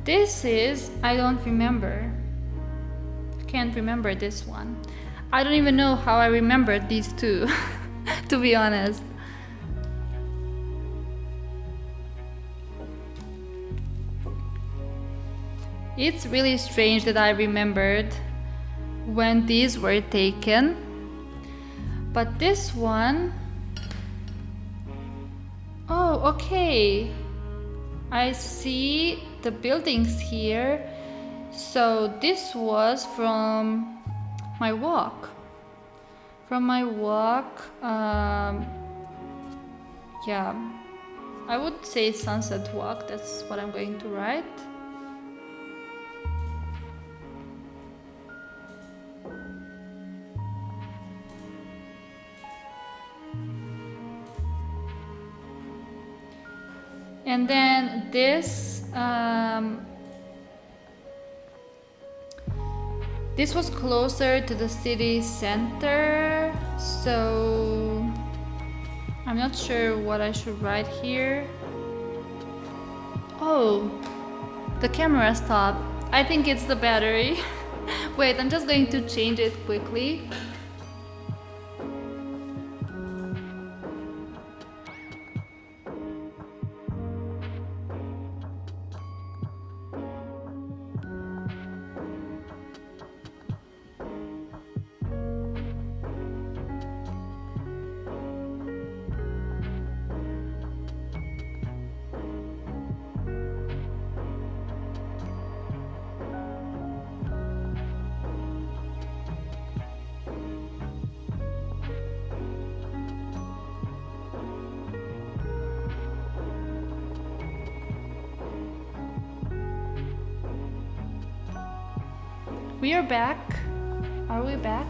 this is, I don't remember. Can't remember this one. I don't even know how I remembered these two, to be honest. It's really strange that I remembered when these were taken, but this one, oh, okay. I see the buildings here. So this was from my walk. From my walk, yeah, I would say sunset walk. That's what I'm going to write. And then this, this was closer to the city center, so I'm not sure what I should write here. Oh, the camera stopped. I think it's the battery. Wait, I'm just going to change it quickly. We are back. Are we back?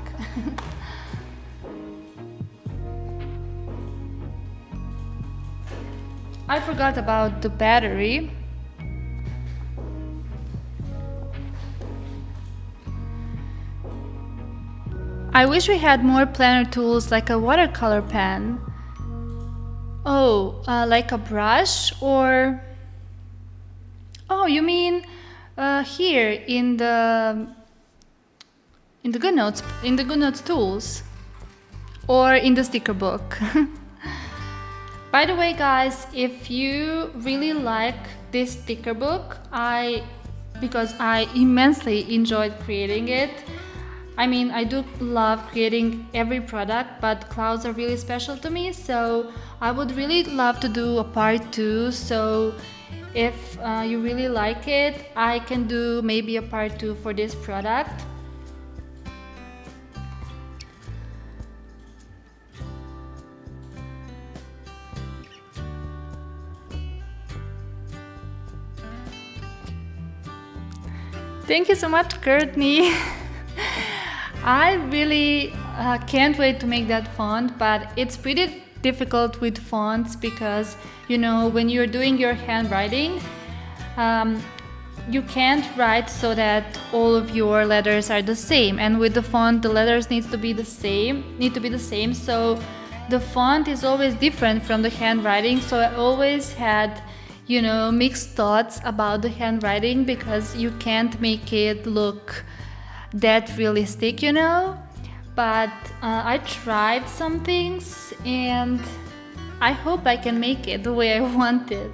I forgot about the battery. I wish we had more planner tools like a watercolor pen. Oh, like a brush or... Oh, you mean here in the GoodNotes tools, or in the sticker book. By the way, guys, if you really like this sticker book, because I immensely enjoyed creating it. I mean, I do love creating every product, but clouds are really special to me, so I would really love to do a part 2. So if you really like it, I can do maybe a part 2 for this product. Thank you so much, Courtney. I really can't wait to make that font, but it's pretty difficult with fonts because, you know, when you're doing your handwriting, you can't write so that all of your letters are the same, and with the font the letters need to be the same, so the font is always different from the handwriting. So I always had, you know, mixed thoughts about the handwriting because you can't make it look that realistic, you know. But I tried some things and I hope I can make it the way I want it.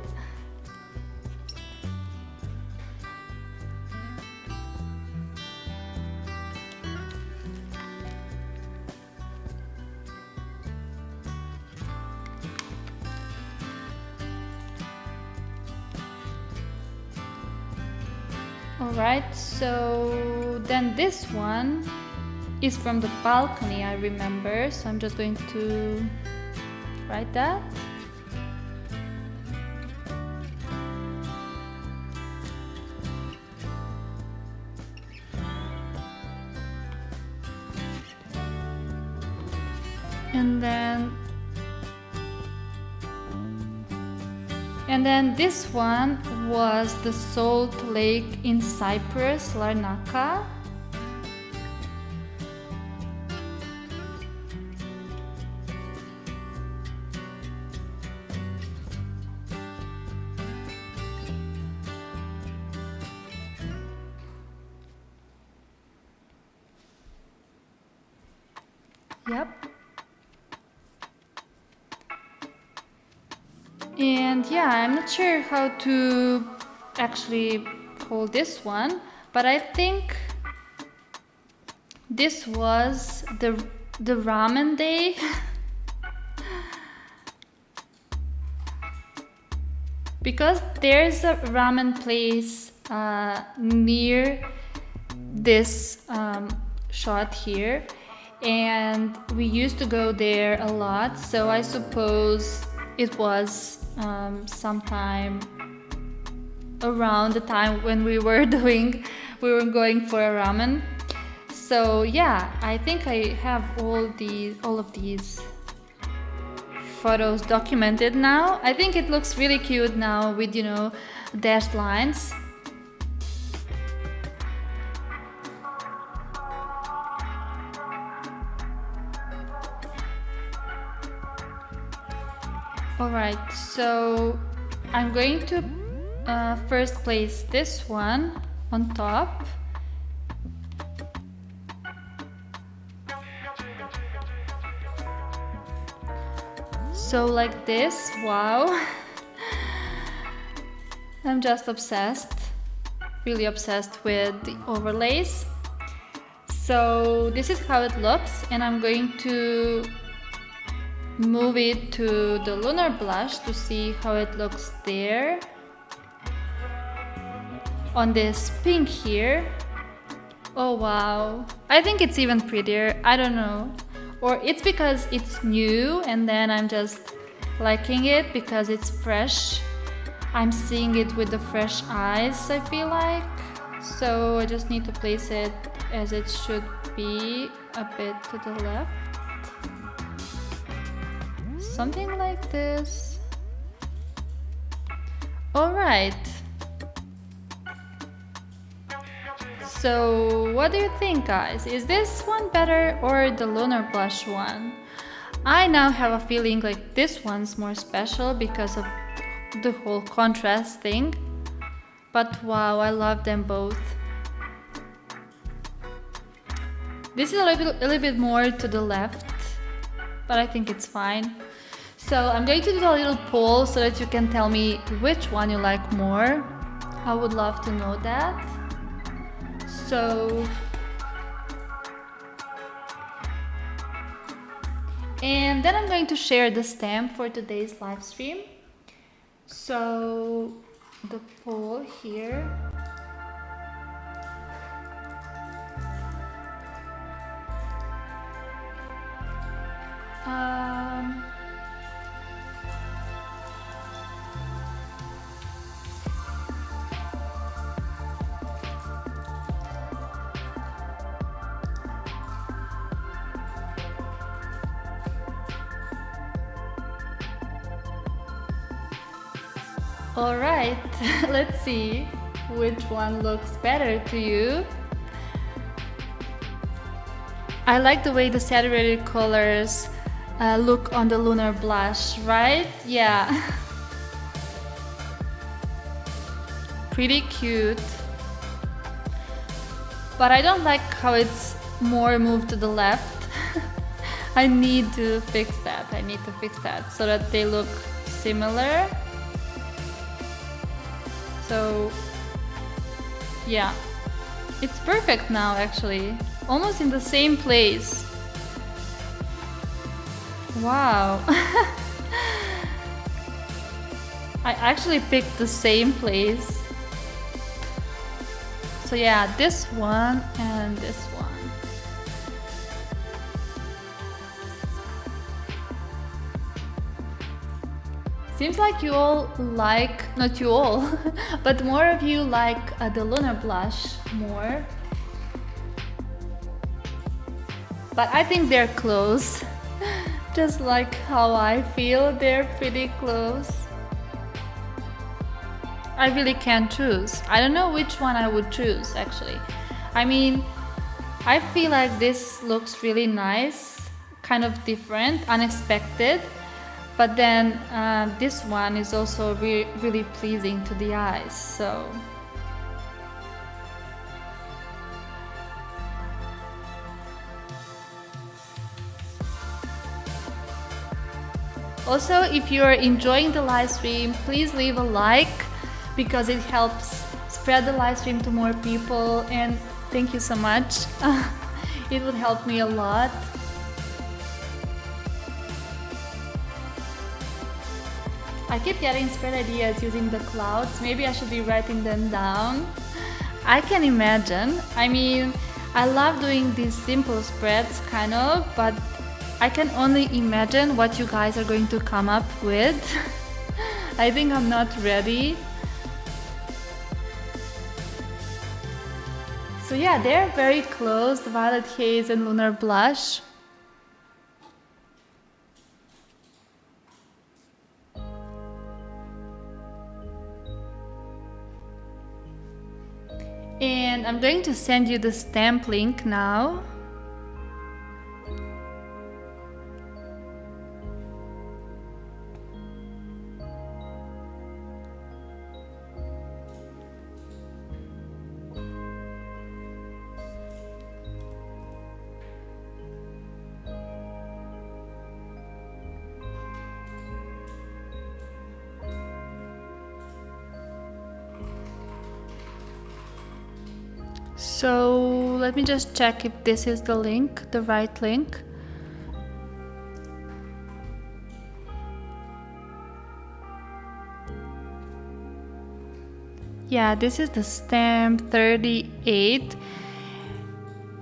Alright, so then this one is from the balcony, I remember, so I'm just going to write that. And then this one was the Salt Lake in Cyprus, Larnaca. Yep. And yeah, I'm not sure how to actually call this one, but I think this was the ramen day. Because there's a ramen place near this shot here, and we used to go there a lot, so I suppose it was sometime around the time when we were going for a ramen. So yeah, I think I have all of these photos documented now. I think it looks really cute now with, you know, dashed lines. Alright, so I'm going to first place this one on top. So like this, wow. I'm just obsessed, really obsessed with the overlays. So this is how it looks, and I'm going to move it to the lunar blush to see how it looks there. On this pink here. Oh wow, I think it's even prettier, I don't know. Or it's because it's new and then I'm just liking it because it's fresh. I'm seeing it with the fresh eyes, I feel like. So I just need to place it as it should be, a bit to the left. Something like this. Alright. So what do you think, guys? Is this one better or the lunar blush one? I now have a feeling like this one's more special because of the whole contrast thing. But wow, I love them both. This is a little bit more to the left, but I think it's fine. So I'm going to do a little poll so that you can tell me which one you like more. I would love to know that. So, and then I'm going to share the stamp for today's live stream. So the poll here. All right, let's see which one looks better to you. I like the way the saturated colors look on the lunar blush, right? Yeah. Pretty cute. But I don't like how it's more moved to the left. I need to fix that. So that they look similar. So yeah, it's perfect now actually. Almost in the same place. Wow. I actually picked the same place. So yeah, this one and this one. Seems like you all like, not you all, but more of you like the lunar blush more. But I think they're close. Just like how I feel, they're pretty close. I really can't choose. I don't know which one I would choose actually. I mean, I feel like this looks really nice, kind of different, unexpected. But then this one is also really pleasing to the eyes. So also, if you're enjoying the live stream, please leave a like because it helps spread the live stream to more people, and thank you so much. It would help me a lot. I keep getting spread ideas using the clouds. Maybe I should be writing them down. I can imagine. I mean, I love doing these simple spreads kind of, but I can only imagine what you guys are going to come up with. I think I'm not ready. So yeah, they're very close, the Violet Haze and Lunar Blush. And I'm going to send you the stamp link now. So let me just check if this is the link, the right link. Yeah, this is the stamp 38.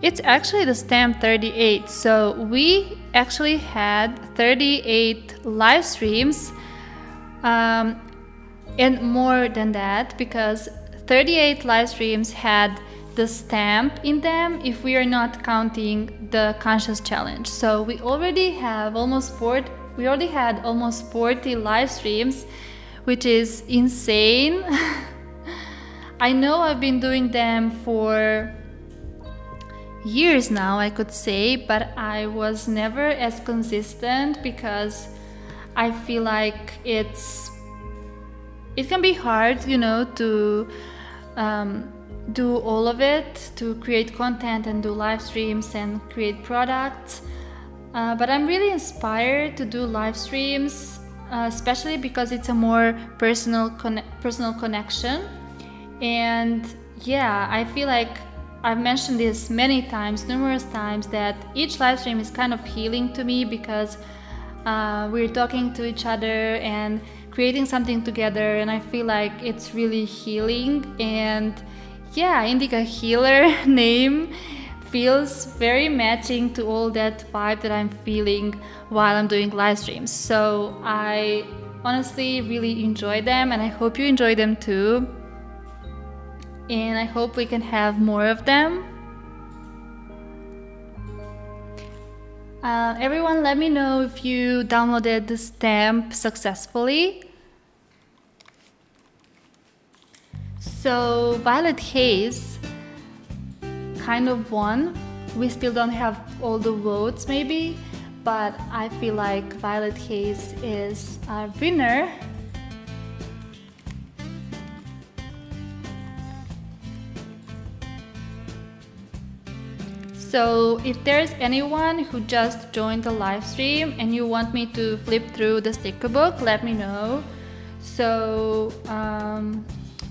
It's actually the stamp 38. So we actually had 38 live streams and more than that, because 38 live streams had the stamp in them if we are not counting the conscious challenge. So we already have almost 40 live streams, which is insane. I know I've been doing them for years now, I could say, but I was never as consistent because I feel like it can be hard, you know, to do all of it, to create content and do live streams and create products. But I'm really inspired to do live streams, especially because it's a more personal connection. And yeah, I feel like I've mentioned this numerous times, that each live stream is kind of healing to me because we're talking to each other and creating something together, and I feel like it's really healing. And yeah, Indica Healer name feels very matching to all that vibe that I'm feeling while I'm doing live streams. So I honestly really enjoy them, and I hope you enjoy them too. And I hope we can have more of them. Everyone, let me know if you downloaded the stamp successfully. So Violet Haze kind of won. We still don't have all the votes maybe, but I feel like Violet Haze is our winner. So if there's anyone who just joined the live stream and you want me to flip through the sticker book, let me know. So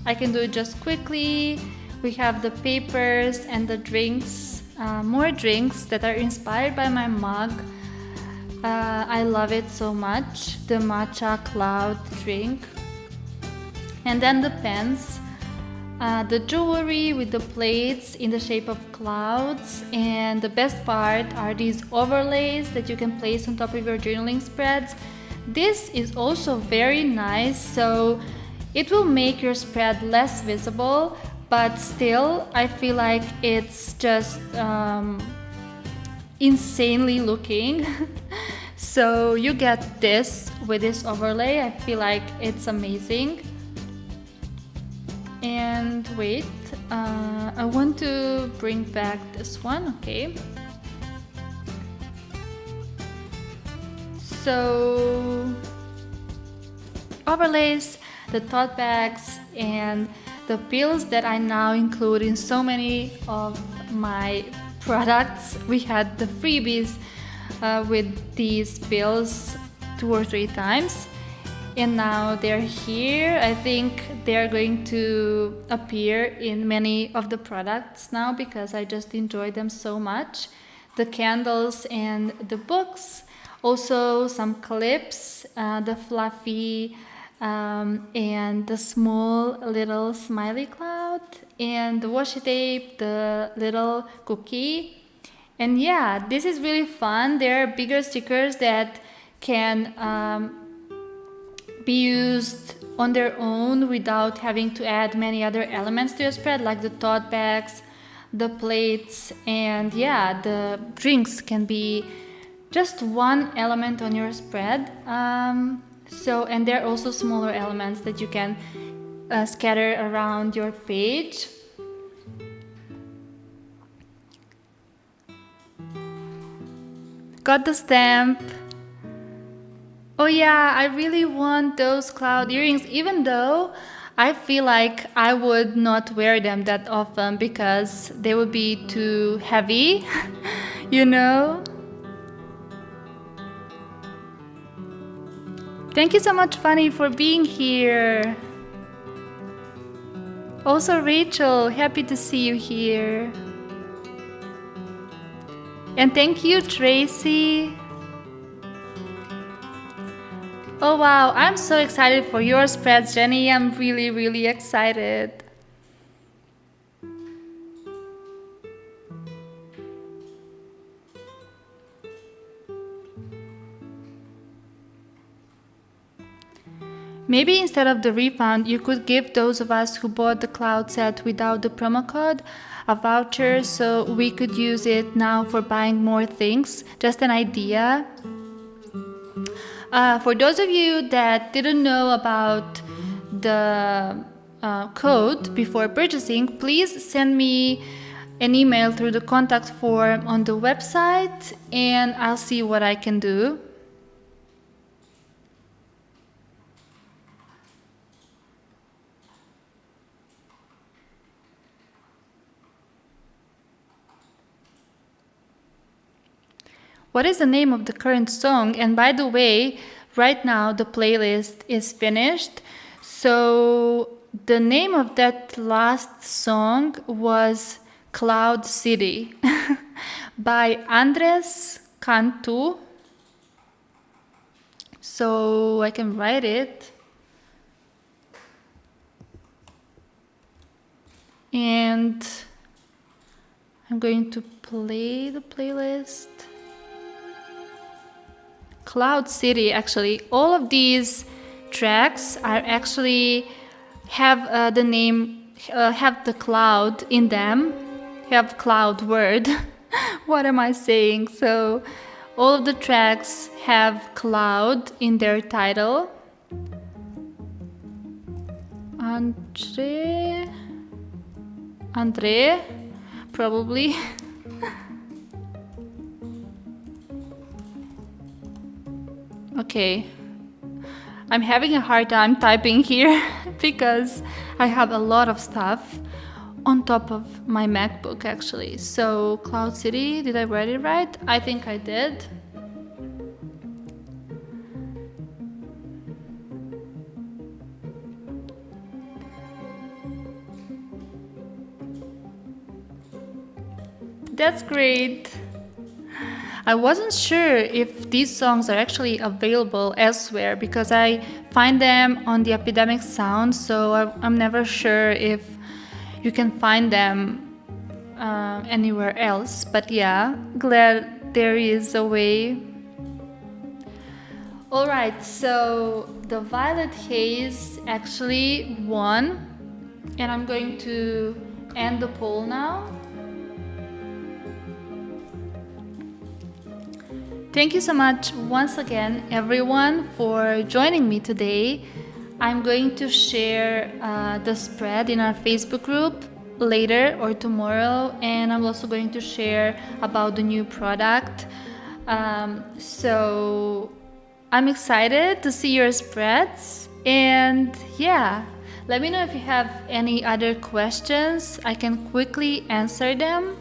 I can do it just quickly. We have the papers and the drinks, more drinks that are inspired by my mug. I love it so much, the matcha cloud drink. And then the pens. The jewelry with the plates in the shape of clouds, and the best part are these overlays that you can place on top of your journaling spreads. This is also very nice, so it will make your spread less visible, but still I feel like it's just insanely looking. So you get this with this overlay. I feel like it's amazing. And wait, I want to bring back this one, okay. So, overlays, the tote bags, and the pills that I now include in so many of my products. We had the freebies with these pills 2 or 3 times. And now they're here. I think they're going to appear in many of the products now because I just enjoy them so much. The candles and the books. Also some clips, the fluffy and the small little smiley cloud. And the washi tape, the little cookie. And yeah, this is really fun. There are bigger stickers that can be used on their own without having to add many other elements to your spread, like the tote bags, the plates, and yeah, the drinks can be just one element on your spread. And there are also smaller elements that you can scatter around your page. Got the stamp. Oh yeah, I really want those cloud earrings, even though I feel like I would not wear them that often because they would be too heavy, you know? Thank you so much, Fanny, for being here. Also, Rachel, happy to see you here. And thank you, Tracy. Oh wow, I'm so excited for your spreads, Jenny. I'm really, really excited. Maybe instead of the refund, you could give those of us who bought the cloud set without the promo code a voucher so we could use it now for buying more things. Just an idea. For those of you that didn't know about the code before purchasing, please send me an email through the contact form on the website and I'll see what I can do. What is the name of the current song? And by the way, right now the playlist is finished. So the name of that last song was Cloud City by Andres Cantu. So I can write it. And I'm going to play the playlist. Cloud City, actually, all of these tracks are actually have the name, have the cloud in them, have cloud word. What am I saying? So all of the tracks have cloud in their title. Andre Andre, probably. Okay. I'm having a hard time typing here because I have a lot of stuff on top of my MacBook actually. So Cloud City, did I write it right? I think I did. That's great. I wasn't sure if these songs are actually available elsewhere because I find them on the Epidemic Sound, so I'm never sure if you can find them anywhere else. But yeah, glad there is a way. Alright, so the Violet Haze actually won, and I'm going to end the poll now. Thank you so much once again, everyone, for joining me today. I'm going to share the spread in our Facebook group later or tomorrow, and I'm also going to share about the new product. So I'm excited to see your spreads, and yeah, let me know if you have any other questions. I can quickly answer them.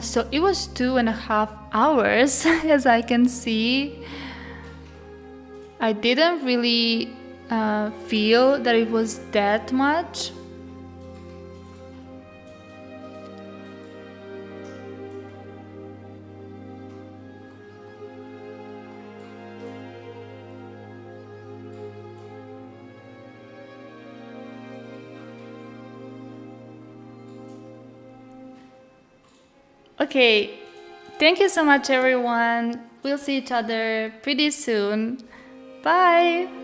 So it was 2.5 hours, as I can see. I didn't really feel that it was that much. Okay, thank you so much, everyone. We'll see each other pretty soon. Bye!